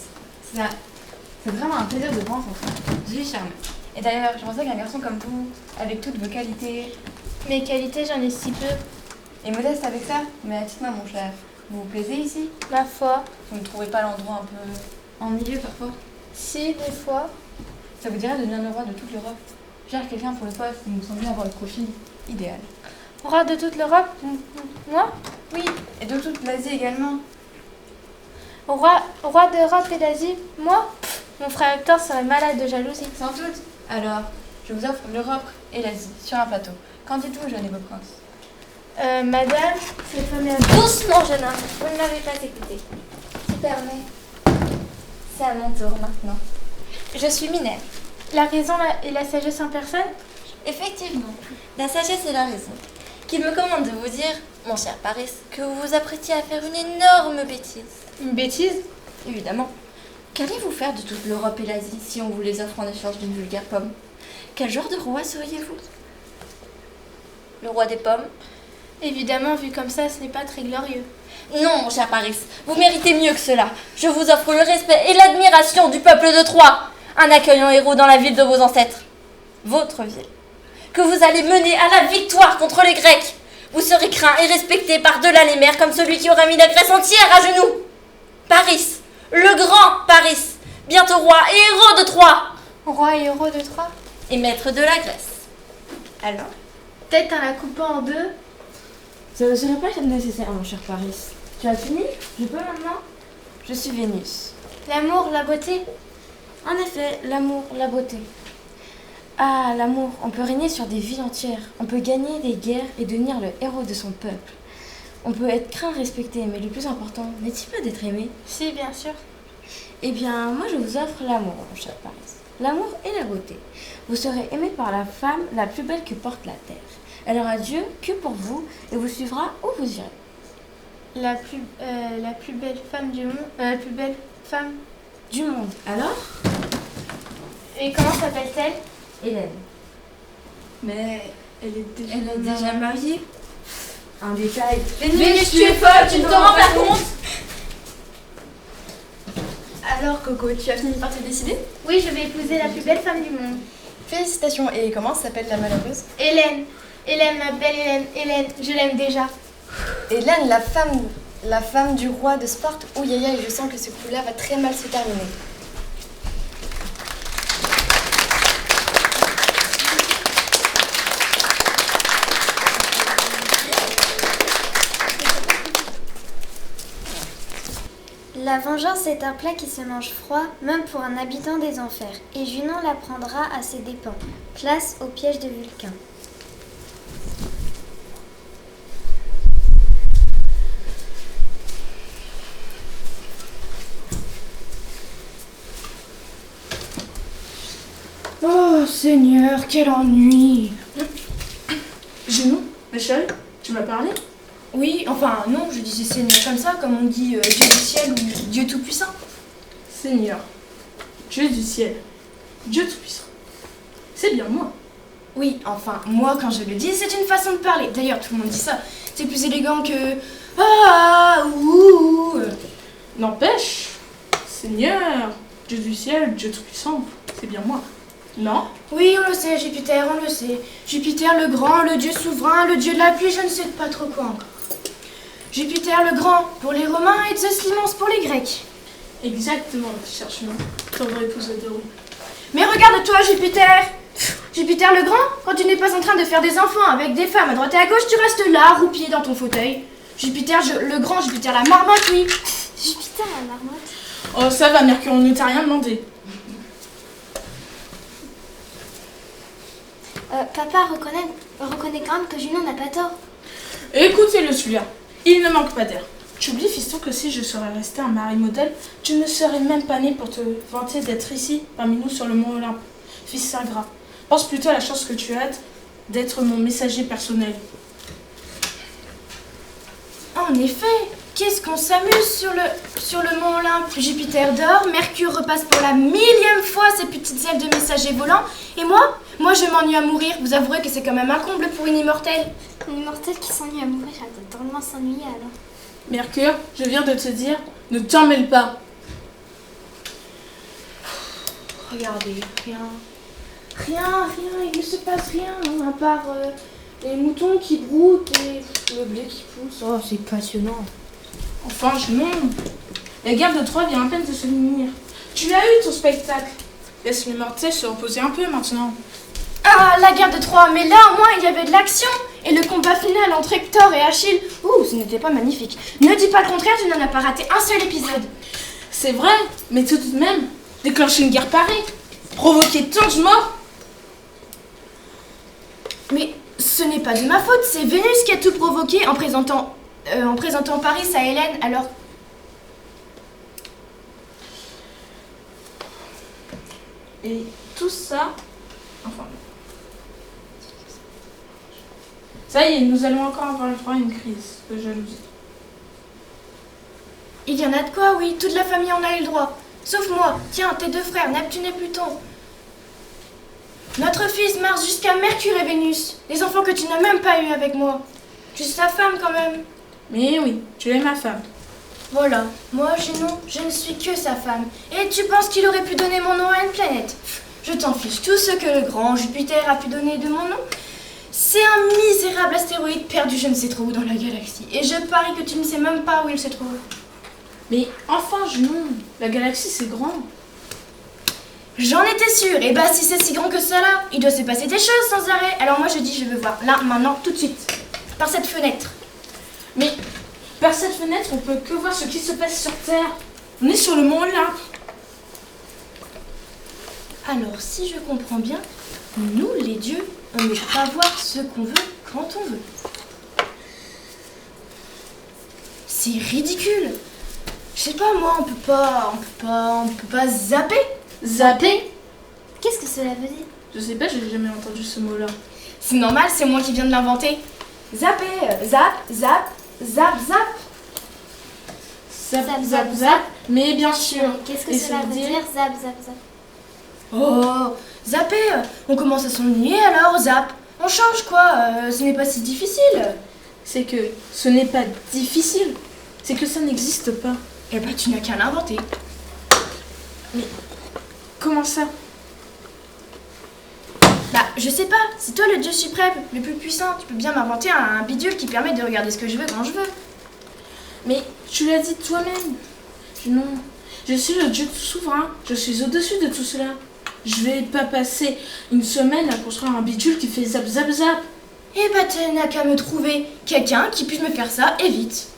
c'est vraiment un plaisir de vous rencontrer. Je suis charmée. Et d'ailleurs, je pensais qu'un garçon comme vous, avec toutes vos qualités... Mes qualités, j'en ai si peu. Et modeste avec ça, mais dites-moi mon cher, vous vous plaisez ici? Ma foi. Vous ne trouvez pas l'endroit un peu ennuyeux parfois? Si, des fois. Ça vous dirait de devenir le roi de toute l'Europe? Cherche quelqu'un pour le poste, vous me semblez avoir le profil idéal. Roi de toute l'Europe? Moi? Oui, et de toute l'Asie également. Roi d'Europe et d'Asie? Moi? Mon frère Hector serait malade de jalousie. Sans doute. Alors, je vous offre l'Europe et l'Asie sur un plateau. Qu'en dites-vous, jeune et beau prince? Madame, cette femme est... Doucement, jeune homme, vous ne m'avez pas écouté. Tu permets. C'est à mon tour maintenant. Je suis Minerve. La raison et la sagesse en personne? Effectivement, la sagesse et la raison, qui me commande de vous dire, mon cher Paris, que vous vous apprêtiez à faire une énorme bêtise. Une bêtise? Évidemment. Qu'allez-vous faire de toute l'Europe et l'Asie si on vous les offre en échange d'une vulgaire pomme? Quel genre de roi seriez-vous? Le roi des pommes? Évidemment, vu comme ça, ce n'est pas très glorieux. Non, mon cher Paris, vous méritez mieux que cela. Je vous offre le respect et l'admiration du peuple de Troie, un accueillant héros dans la ville de vos ancêtres. Votre ville, que vous allez mener à la victoire contre les Grecs. Vous serez craint et respecté par-delà les mers comme celui qui aura mis la Grèce entière à genoux. Paris, le grand Paris, bientôt roi et héros de Troie. Roi et héros de Troie? Et maître de la Grèce. Alors? Peut-être en la coupant en deux? Ça ne serait pas nécessaire, mon cher Paris. Tu as fini? Je peux maintenant? Je suis Vénus. L'amour, la beauté? En effet, l'amour, la beauté. Ah, l'amour, on peut régner sur des villes entières. On peut gagner des guerres et devenir le héros de son peuple. On peut être craint, respecté, mais le plus important, n'est-il pas d'être aimé? Si, bien sûr. Eh bien, moi je vous offre l'amour, mon cher Paris. L'amour et la beauté. Vous serez aimé par la femme la plus belle que porte la terre. Elle aura Dieu que pour vous et vous suivra où vous irez. La plus belle femme du monde. La plus belle femme du monde. Alors? Et comment s'appelle-t-elle? Hélène. Mais elle est déjà mariée? Un détail. Vénus, tu es folle, tu ne te rends pas compte? Alors Coco, tu as fini par te décider? Oui, je vais épouser la plus belle femme du monde. Félicitations, et comment s'appelle la malheureuse? Hélène. Hélène, ma belle Hélène. Hélène, je l'aime déjà. Hélène, la femme du roi de Sparte. Ouh, yaya, et je sens que ce coup-là va très mal se terminer. La vengeance est un plat qui se mange froid, même pour un habitant des enfers, et Junon l'apprendra à ses dépens. Place au piège de Vulcain. Oh Seigneur, quel ennui! Junon, Michel, tu m'as parlé? Oui, enfin non, je disais Seigneur comme ça, comme on dit Dieu du ciel ou Dieu tout-puissant. Seigneur, Dieu du ciel, Dieu tout-puissant, c'est bien moi. Oui, enfin, moi quand je le dis, c'est une façon de parler. D'ailleurs, tout le monde dit ça. C'est plus élégant que ah ouh. N'empêche, Seigneur, Dieu du ciel, Dieu tout-puissant, c'est bien moi. Non. Oui, on le sait, Jupiter, on le sait. Jupiter le grand, le dieu souverain, le dieu de la pluie, je ne sais pas trop quoi encore. Jupiter le grand pour les Romains et Zeus l'immense pour les Grecs. Exactement, cherche-moi. Tendre épouse de roue. Mais regarde-toi, Jupiter! Jupiter le grand, quand tu n'es pas en train de faire des enfants avec des femmes à droite et à gauche, tu restes là, roupié dans ton fauteuil. Jupiter le grand, Jupiter la marmotte, oui. Jupiter la marmotte. Oh, ça va, Mercure, on ne t'a rien demandé. Papa reconnaît quand même que Junon n'a pas tort. Écoutez-le, celui-là. Il ne manque pas d'air. Tu oublies, fiston, que si je serais resté un mari modèle, tu ne serais même pas né pour te vanter d'être ici, parmi nous sur le mont Olympe. Fils ingrat. Pense plutôt à la chance que tu as d'être mon messager personnel. En effet, qu'est-ce qu'on s'amuse sur le mont Olympe. Jupiter dort, Mercure repasse pour la 1000e fois ses petites ailes de messager volant. Et moi je m'ennuie à mourir. Vous avouerez que c'est quand même un comble pour une immortelle. Une immortelle qui s'ennuie à mourir, elle doit drôlement s'ennuyer alors. Mercure, je viens de te dire, ne t'en mêle pas. Regardez, rien, il ne se passe rien, hein, à part les moutons qui broutent et le blé qui pousse. Oh, c'est passionnant. Enfin, non. La guerre de Troie vient à peine de se finir. Tu as eu ton spectacle. Laisse les mortels se reposer un peu maintenant. Ah, la guerre de Troie, mais là au moins il y avait de l'action. Et le combat final entre Hector et Achille, ce n'était pas magnifique. Ne dis pas le contraire, tu n'en as pas raté un seul épisode. C'est vrai, mais tout de même, déclencher une guerre pareille, provoquer tant de morts. Mais ce n'est pas de ma faute, c'est Vénus qui a tout provoqué en présentant Paris à Hélène alors... Et tout ça... Enfin... Ça y est, nous allons encore avoir le droit à une crise de jalousie. Il y en a de quoi, oui, toute la famille en a eu le droit. Sauf moi, tiens, tes deux frères, Neptune et Pluton. Notre fils marche jusqu'à Mercure et Vénus, les enfants que tu n'as même pas eu avec moi. Tu es sa femme quand même. Mais oui, tu es ma femme. Voilà, moi, Junon, je ne suis que sa femme. Et tu penses qu'il aurait pu donner mon nom à une planète? Je t'en fiche, tout ce que le grand Jupiter a pu donner de mon nom, c'est un misérable astéroïde perdu je ne sais trop où dans la galaxie. Et je parie que tu ne sais même pas où il se trouve. Mais enfin, Junon, la galaxie c'est grand. J'en étais sûre. Et bah si c'est si grand que ça là, il doit se passer des choses sans arrêt. Alors moi je dis je veux voir là, maintenant, tout de suite. Par cette fenêtre. Mais par cette fenêtre, on peut que voir ce qui se passe sur Terre. On est sur le mont Olympe. Alors si je comprends bien, nous les dieux, on ne peut pas voir ce qu'on veut quand on veut. C'est ridicule. Je sais pas moi, on peut pas zapper. Zapper? Qu'est-ce que cela veut dire? Je sais pas, j'ai jamais entendu ce mot-là. C'est normal, c'est moi qui viens de l'inventer. Zapper, zap, zap, zap, zap. Zap, zap, zap. Mais bien sûr. Qu'est-ce que cela veut dire? Zap, zap, zap. Oh, zapper, on commence à s'ennuyer alors, zap. On change quoi, ce n'est pas si difficile. C'est que ce n'est pas difficile, c'est que ça n'existe pas. Eh ben tu n'as qu'à l'inventer. Mais comment ça? Bah je sais pas, c'est toi le dieu suprême, le plus puissant. Tu peux bien m'inventer un bidule qui permet de regarder ce que je veux quand je veux. Mais tu l'as dit toi-même. Non, je suis le dieu souverain, je suis au-dessus de tout cela. Je vais pas passer une semaine à construire un bidule qui fait zap zap zap. Eh bah tu n'as qu'à me trouver quelqu'un qui puisse me faire ça et vite.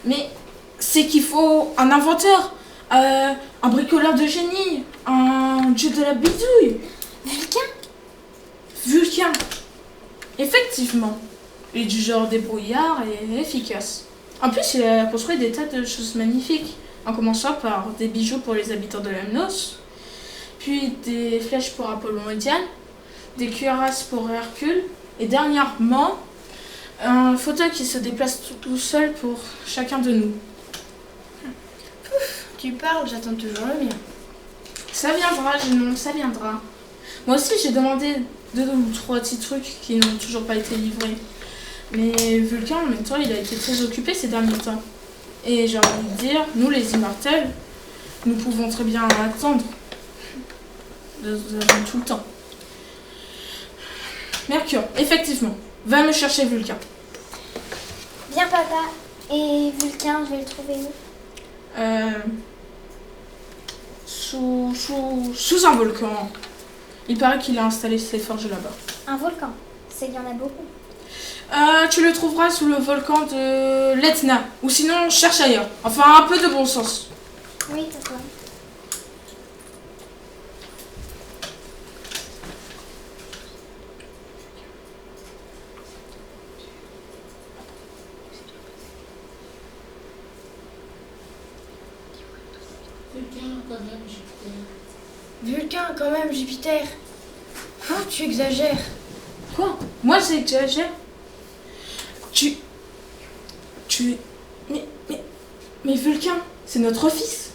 Mais c'est qu'il faut un inventeur, un bricoleur de génie, un dieu de la bidouille. Vulcain. Effectivement. Il est du genre débrouillard et efficace. En plus, il a construit des tas de choses magnifiques, en commençant par des bijoux pour les habitants de Lemnos, puis des flèches pour Apollon et Diane, des cuirasses pour Hercule, et dernièrement, un fauteuil qui se déplace tout seul pour chacun de nous. Pouf, tu parles, j'attends toujours le mien. Ça viendra, Junon, ça viendra. Moi aussi, j'ai demandé 2 ou 3 petits trucs qui n'ont toujours pas été livrés. Mais Vulcain, en même temps, il a été très occupé ces derniers temps. Et j'ai envie de dire, nous les immortels, nous pouvons très bien attendre. nous avons tout le temps. Mercure, effectivement, va me chercher Vulcain. Bien papa. Et Vulcain, je vais le trouver où? Sous un volcan. Il paraît qu'il a installé ses forges là-bas. Un volcan. C'est qu'il y en a beaucoup. Tu le trouveras sous le volcan de l'Etna. Ou sinon, cherche ailleurs. Enfin, un peu de bon sens. Oui, papa. Vulcain, quand même, Jupiter. Oh, tu exagères. Quoi? Moi, j'exagère? Tu... Mais Vulcain, c'est notre fils.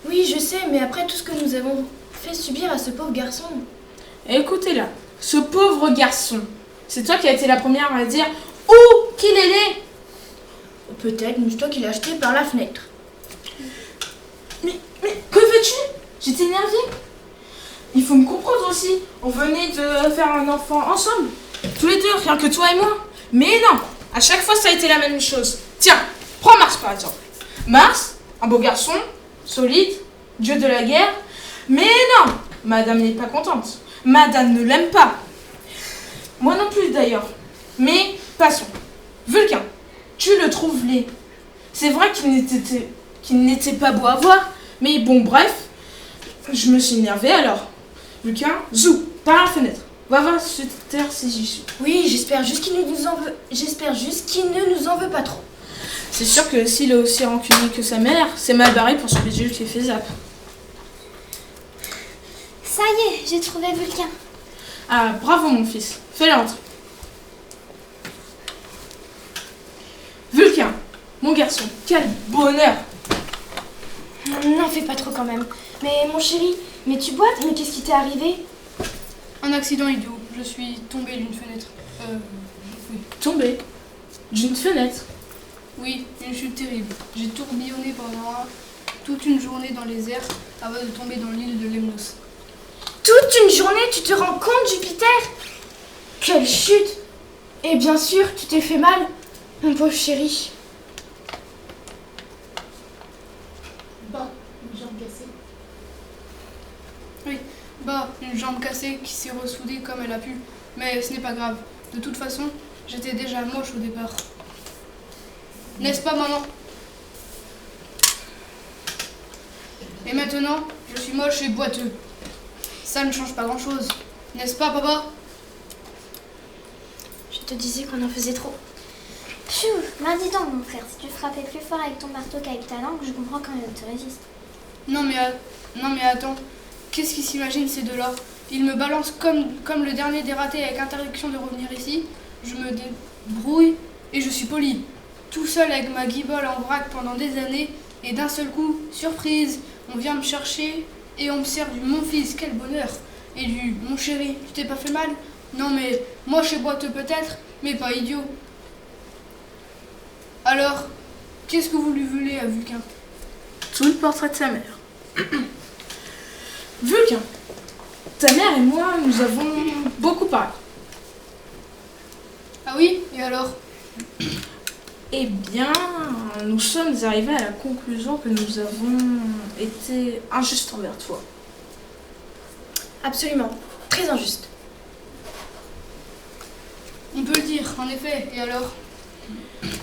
Oui, je sais, mais après tout ce que nous avons fait subir à ce pauvre garçon. Écoutez-là, ce pauvre garçon, c'est toi qui as été la première à dire où qu'il est né. Peut-être, mais c'est toi qui l'as acheté par la fenêtre. Mais que veux-tu? J'étais énervée. Il faut me comprendre aussi. On venait de faire un enfant ensemble. Tous les deux, rien que toi et moi. Mais non, à chaque fois ça a été la même chose. Tiens, prends Mars par exemple. Mars, un beau garçon, solide, dieu de la guerre. Mais non, madame n'est pas contente. Madame ne l'aime pas. Moi non plus d'ailleurs. Mais passons. Vulcain, tu le trouves laid. C'est vrai qu'il n'était pas beau à voir. Mais bon, bref, je me suis énervée alors. Vulcain, zou, par la fenêtre. Va voir se taire si j'y suis. Oui, j'espère juste qu'il ne nous en veut pas trop. C'est sûr que s'il est aussi rancunier que sa mère, c'est mal barré pour son bidule qui fait zap. Ça y est, j'ai trouvé Vulcain. Ah, bravo mon fils. Fais-le entrer. Vulcain, mon garçon, quel bonheur. N'en fais pas trop quand même. Mais mon chéri, mais tu boites, mais qu'est-ce qui t'est arrivé? Un accident idiot. Je suis tombée d'une fenêtre. Oui. Tombée d'une fenêtre? Oui, une chute terrible. J'ai tourbillonné pendant toute une journée dans les airs avant de tomber dans l'île de Lemnos. Toute une journée, tu te rends compte, Jupiter? Quelle chute! Et bien sûr, tu t'es fait mal, mon pauvre chéri. Bah, une jambe cassée. Oui, bah, une jambe cassée qui s'est ressoudée comme elle a pu. Mais ce n'est pas grave. De toute façon, j'étais déjà moche au départ. N'est-ce pas, maman? Et maintenant, je suis moche et boiteux. Ça ne change pas grand-chose. N'est-ce pas, papa? Je te disais qu'on en faisait trop. Pfiou, ben dis donc, mon frère, si tu frappais plus fort avec ton marteau qu'avec ta langue, je comprends quand même, tu résistes. Non mais attends, qu'est-ce qu'ils s'imaginent ces deux-là? Ils me balancent comme le dernier dératé avec interdiction de revenir ici. Je me débrouille et je suis poli. Tout seul avec ma guibole en vrac pendant des années et d'un seul coup, surprise, on vient me chercher et on me sert du mon fils, quel bonheur. Et du mon chéri, tu t'es pas fait mal? Non mais moi je suis boiteux peut-être, mais pas idiot. Alors, qu'est-ce que vous lui voulez à Vulcain? Tout le portrait de sa mère. Vulcain, ta mère et moi, nous avons beaucoup parlé. Ah oui? Et alors? Eh bien, nous sommes arrivés à la conclusion que nous avons été injustes envers toi. Absolument, très injuste. On peut le dire, en effet, et alors?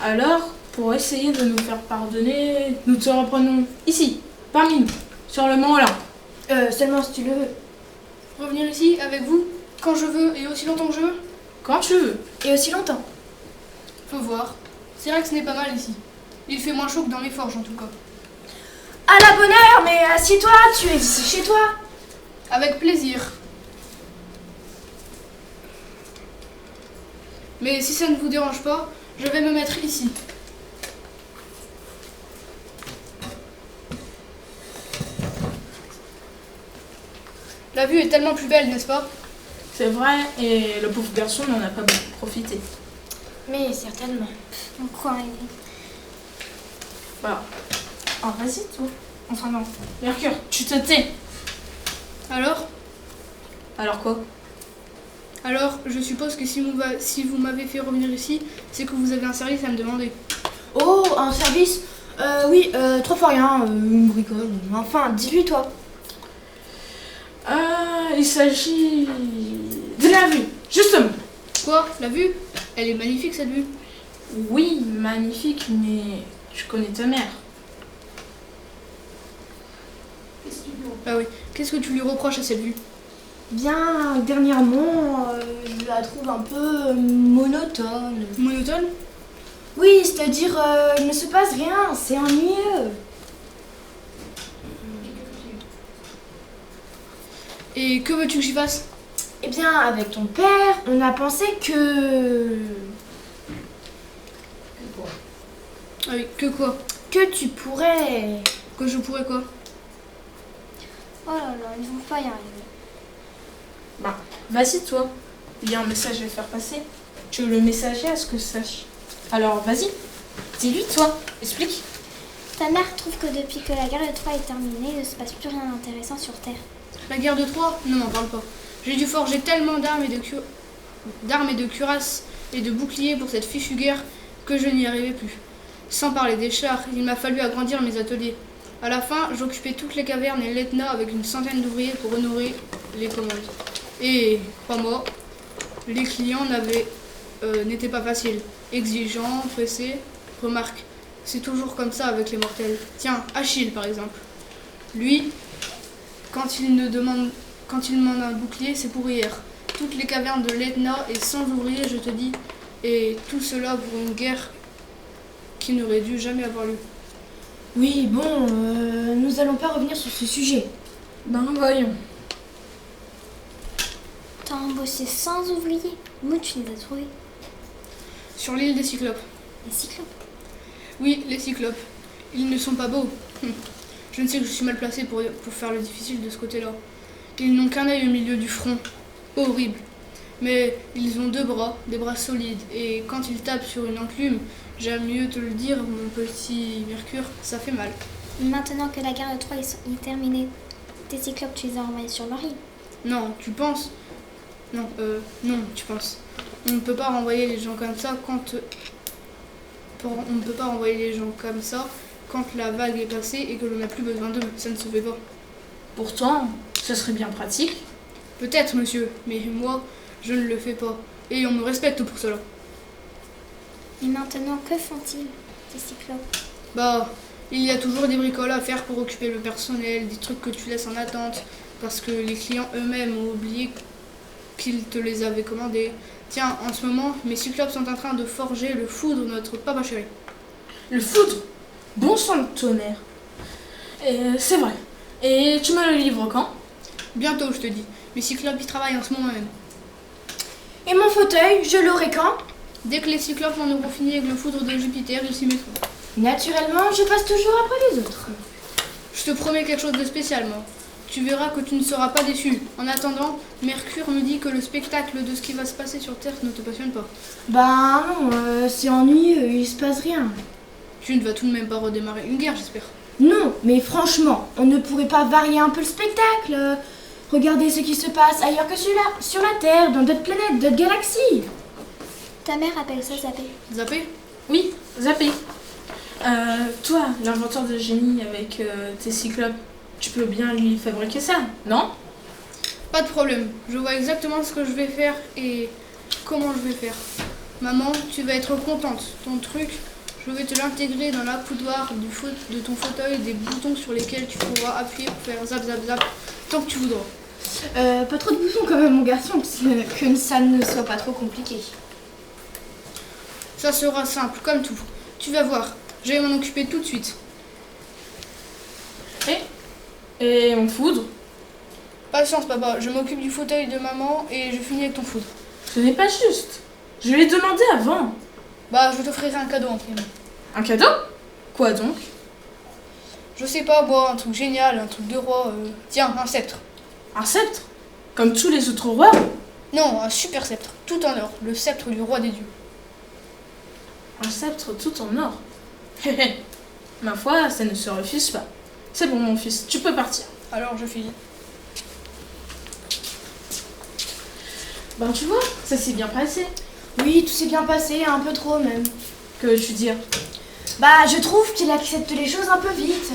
Alors, pour essayer de nous faire pardonner, nous te reprenons ici, parmi nous, sur le mont Olympe. Seulement si tu le veux. Revenir ici, avec vous, quand je veux et aussi longtemps que je veux? Quand tu veux. Et aussi longtemps. Faut voir. C'est vrai que ce n'est pas mal ici. Il fait moins chaud que dans mes forges en tout cas. À la bonne heure, mais assieds-toi, tu es ici chez toi. Avec plaisir. Mais si ça ne vous dérange pas, je vais me mettre ici. La vue est tellement plus belle, n'est-ce pas? C'est vrai, et le pauvre garçon n'en a pas beaucoup profité. Mais certainement. Quoi? Bah, vas-y toi. Enfin non. Mercure, tu te tais. Alors? Alors quoi? Alors, je suppose que si vous m'avez fait revenir ici, c'est que vous avez un service à me demander. Oh, un service? Oui, 3 fois rien, une bricole. Enfin, dis-lui toi. Il s'agit de la vue, justement. Quoi? La vue? Elle est magnifique cette vue. Oui, magnifique, mais je connais ta mère. Ah oui, qu'est-ce que tu lui reproches à cette vue? Bien, dernièrement, je la trouve un peu monotone. Monotone? Oui, c'est-à-dire, il ne se passe rien, c'est ennuyeux. Et que veux-tu que j'y fasse? Eh bien, avec ton père, on a pensé que... Ah oui, que quoi? Que tu pourrais... Que je pourrais quoi? Oh là là, ils vont pas y arriver. Bah, vas-y toi. Il y a un message à faire passer. Tu veux le messager à ce que je sache. Alors, vas-y. Dis-lui, toi. Explique. Ta mère trouve que depuis que la guerre de Troie est terminée, il ne se passe plus rien d'intéressant sur Terre. La guerre de Troie? Ne m'en parle pas. J'ai dû forger tellement d'armes et de cuirasses et de boucliers pour cette fichue guerre que je n'y arrivais plus. Sans parler des chars, il m'a fallu agrandir mes ateliers. À la fin, j'occupais toutes les cavernes et l'Etna avec une centaine d'ouvriers pour honorer les commandes. Et, crois-moi, les clients n'étaient pas faciles. Exigeants, pressés. Remarque, c'est toujours comme ça avec les mortels. Tiens, Achille par exemple. Lui, quand il me demande un bouclier, c'est pour hier. Toutes les cavernes de l'Etna et sans ouvriers, je te dis. Et tout cela pour une guerre qui n'aurait dû jamais avoir lieu. Oui, bon, nous allons pas revenir sur ce sujet. Ben voyons. T'as embauché 100 ouvriers? Où tu les as trouvés? Sur l'île des Cyclopes. Les Cyclopes? Oui, les Cyclopes. Ils ne sont pas beaux. Je ne sais que je suis mal placée pour faire le difficile de ce côté-là. Ils n'ont qu'un œil au milieu du front. Horrible. Mais ils ont 2 bras, des bras solides. Et quand ils tapent sur une enclume, j'aime mieux te le dire, mon petit Mercure, ça fait mal. Maintenant que la guerre de Troie est terminée, tes Cyclopes, tu les as envoyés sur leur île? Non, tu penses? Non, tu penses. On ne peut pas renvoyer les gens comme ça on ne peut pas renvoyer les gens comme ça quand la vague est passée et que l'on n'a plus besoin d'eux. Ça ne se fait pas. Pourtant, ce serait bien pratique. Peut-être, monsieur, mais moi, je ne le fais pas. Et on me respecte pour cela. Et maintenant, que font-ils, tes Cyclopes? Bah, il y a toujours des bricoles à faire pour occuper le personnel, des trucs que tu laisses en attente, parce que les clients eux-mêmes ont oublié qu'ils te les avaient commandés. Tiens, en ce moment, mes Cyclopes sont en train de forger le foudre de notre papa chéri. Le foudre? Bon sang de tonnerre. C'est vrai. Et tu me le livres quand? Bientôt, je te dis. Mes Cyclopes y travaillent en ce moment même. Et mon fauteuil, je l'aurai quand? Dès que les Cyclopes en auront fini avec le foudre de Jupiter, ils s'y mettront. Naturellement, je passe toujours après les autres. Je te promets quelque chose de spécial, moi. Tu verras que tu ne seras pas déçu. En attendant, Mercure me dit que le spectacle de ce qui va se passer sur Terre ne te passionne pas. Bah non, c'est ennuyeux, il se passe rien. Tu ne vas tout de même pas redémarrer une guerre, j'espère. Non, mais franchement, on ne pourrait pas varier un peu le spectacle? Regardez ce qui se passe ailleurs que sur la Terre, dans d'autres planètes, d'autres galaxies. Ta mère appelle ça zapper. Zapper? Oui, zapper. Toi, l'inventeur de génie avec tes Cyclopes, tu peux bien lui fabriquer ça, non? Pas de problème. Je vois exactement ce que je vais faire et comment je vais faire. Maman, tu vas être contente. Ton truc, je vais te l'intégrer dans la coudoir de ton fauteuil, des boutons sur lesquels tu pourras appuyer pour faire zap zap zap tant que tu voudras. Pas trop de boutons quand même, mon garçon, que ça ne soit pas trop compliqué. Ça sera simple, comme tout. Tu vas voir, je vais m'en occuper tout de suite. Et mon foudre? Patience, papa, je m'occupe du fauteuil de maman et je finis avec ton foudre. Ce n'est pas juste. Je l'ai demandé avant. Bah, je t'offrirai un cadeau en prime. Un cadeau? Quoi donc? Je sais pas, moi, un truc génial, un truc de roi. Tiens, un sceptre. Un sceptre? Comme tous les autres rois? Non, un super sceptre, tout en or, le sceptre du roi des dieux. Un sceptre tout en or? Ma foi, ça ne se refuse pas. C'est bon, mon fils, tu peux partir. Alors, je file. Ben tu vois, ça s'est bien passé. Oui, tout s'est bien passé, un peu trop même. Que veux-tu dire? Bah, je trouve qu'il accepte les choses un peu vite.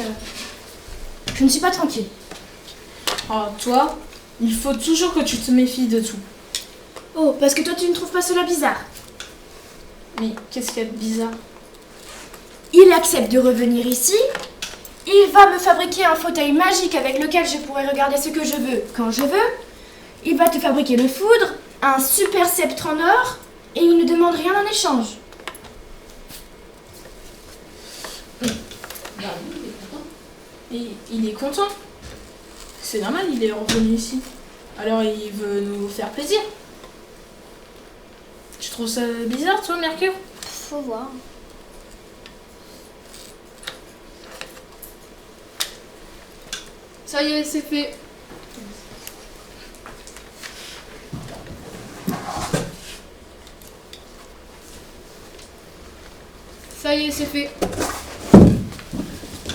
Je ne suis pas tranquille. Oh, toi, il faut toujours que tu te méfies de tout. Oh, parce que toi tu ne trouves pas cela bizarre? Mais qu'est-ce qu'il y a de bizarre? Il accepte de revenir ici. Il va me fabriquer un fauteuil magique avec lequel je pourrai regarder ce que je veux quand je veux. Il va te fabriquer le foudre, un super sceptre en or, et il ne demande rien en échange. Et il est content. C'est normal, il est revenu ici. Alors il veut nous faire plaisir. Tu trouves ça bizarre, toi, Mercure? Faut voir. Ça y est, c'est fait. Ça y est, c'est fait.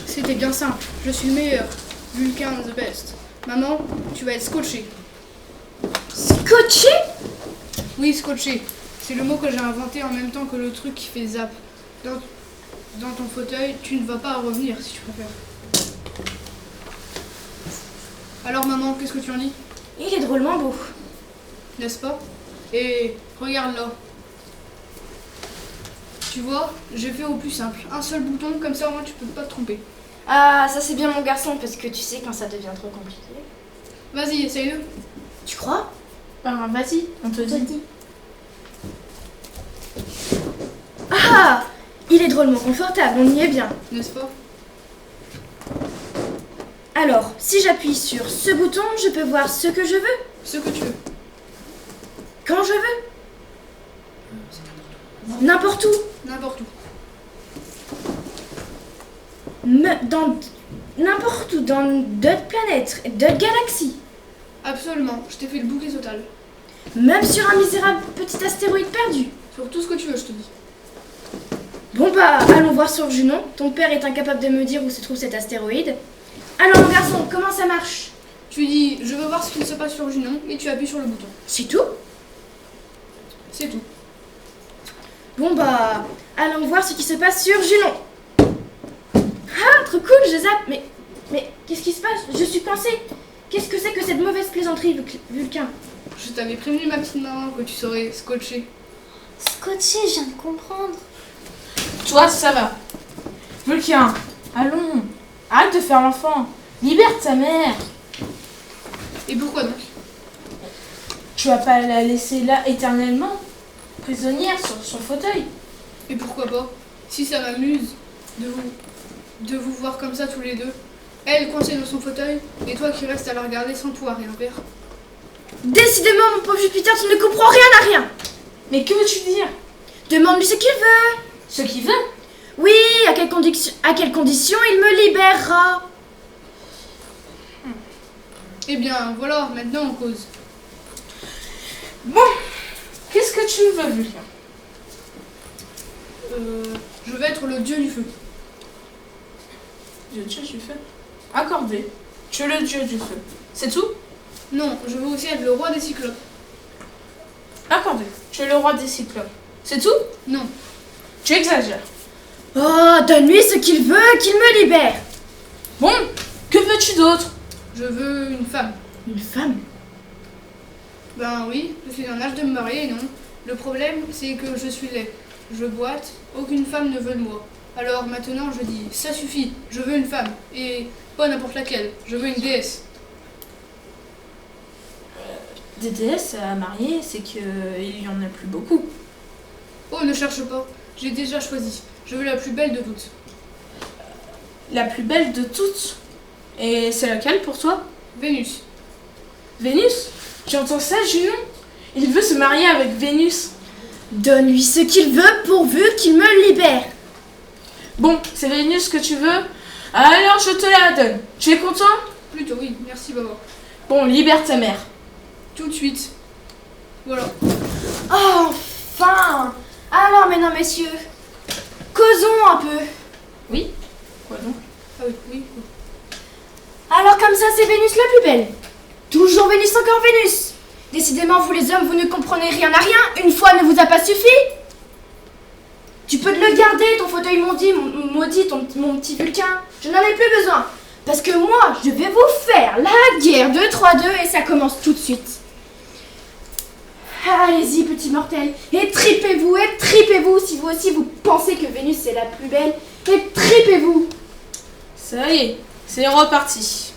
C'était bien simple. Je suis le meilleur. Vulcain the best. Maman, tu vas être scotché. Scotché? Oui, scotché. C'est le mot que j'ai inventé en même temps que le truc qui fait zap. Dans ton fauteuil, tu ne vas pas revenir si tu préfères. Alors maman, qu'est-ce que tu en dis? Il est drôlement beau. N'est-ce pas? Et regarde là. Tu vois, j'ai fait au plus simple. Un seul bouton, comme ça au moins tu peux pas te tromper. Ah, ça c'est bien mon garçon, parce que tu sais quand ça devient trop compliqué. Vas-y, essaye-le. Tu crois? Ben vas-y, on te dit. Ah! Il est drôlement confortable, on y est bien. N'est-ce pas? Alors, si j'appuie sur ce bouton, je peux voir ce que je veux? Ce que tu veux. Quand je veux? N'importe où? N'importe où. Dans n'importe où, dans d'autres planètes, d'autres galaxies. Absolument, je t'ai fait le bouquet total. Même sur un misérable petit astéroïde perdu. Sur tout ce que tu veux, je te dis. Bon bah, allons voir sur Junon. Ton père est incapable de me dire où se trouve cet astéroïde. Alors mon garçon, comment ça marche? Tu dis, je veux voir ce qu'il se passe sur Junon, et tu appuies sur le bouton. C'est tout? C'est tout. Bon bah, allons voir ce qui se passe sur Junon. Ah, trop cool, je zappe. Mais qu'est-ce qui se passe? Je suis coincée. Qu'est-ce que c'est que cette mauvaise plaisanterie, Vulcain? Je t'avais prévenu, ma petite maman, que tu serais scotché. Scotché, je viens de comprendre. Toi, ça va. Vulcain, allons. Arrête de faire l'enfant. Libère ta mère. Et pourquoi donc? Tu vas pas la laisser là éternellement, prisonnière sur son fauteuil. Et pourquoi pas? Si ça m'amuse de vous voir comme ça tous les deux. Elle coincée dans son fauteuil, et toi qui restes à la regarder sans pouvoir rien faire. Décidément, mon pauvre Jupiter, tu ne comprends rien à rien. Mais que veux-tu dire? Demande-lui ce qu'il veut. Ce qu'il veut? Oui, à quelles conditions il me libérera? Eh bien, voilà, maintenant on cause. Bon, qu'est-ce que tu veux, Vulcain? Je vais être le dieu du feu. Dieu du feu? Accordé. Tu es le dieu du feu. C'est tout? Non, je veux aussi être le roi des cyclopes. Accordé. Tu es le roi des cyclopes. C'est tout? Non. Tu exagères. Oh, donne-lui ce qu'il veut, qu'il me libère. Bon, que veux-tu d'autre? Je veux une femme. Une femme? Ben oui, je suis en âge de me marier, non. Le problème, c'est que je suis laid. Je boite, aucune femme ne veut de moi. Alors maintenant, je dis, ça suffit, je veux une femme. Et pas n'importe laquelle, je veux une déesse. Des déesses à marier, c'est qu'il y en a plus beaucoup. Oh, ne cherche pas, j'ai déjà choisi. Je veux la plus belle de toutes. La plus belle de toutes? Et c'est laquelle pour toi? Vénus. Vénus? Tu entends ça, Junon? Il veut se marier avec Vénus. Donne-lui ce qu'il veut pourvu qu'il me libère. Bon, c'est Vénus que tu veux? Alors je te la donne. Tu es content? Plutôt oui, merci Baba. Bon, libère ta mère. Tout de suite. Voilà. Oh, enfin. Alors maintenant, messieurs, causons un peu. Oui? Quoi donc? Ah oui, oui. Alors comme ça, c'est Vénus la plus belle. Toujours Vénus, encore Vénus. Décidément, vous les hommes, vous ne comprenez rien à rien. Une fois ne vous a pas suffi. Tu peux te le garder, ton fauteuil maudit, mon petit Vulcain. Je n'en ai plus besoin. Parce que moi, je vais vous faire la guerre de 3-2 et ça commence tout de suite. Allez-y, petit mortel. Et tripez-vous si vous aussi vous pensez que Vénus est la plus belle. Et tripez-vous. Ça y est, c'est reparti.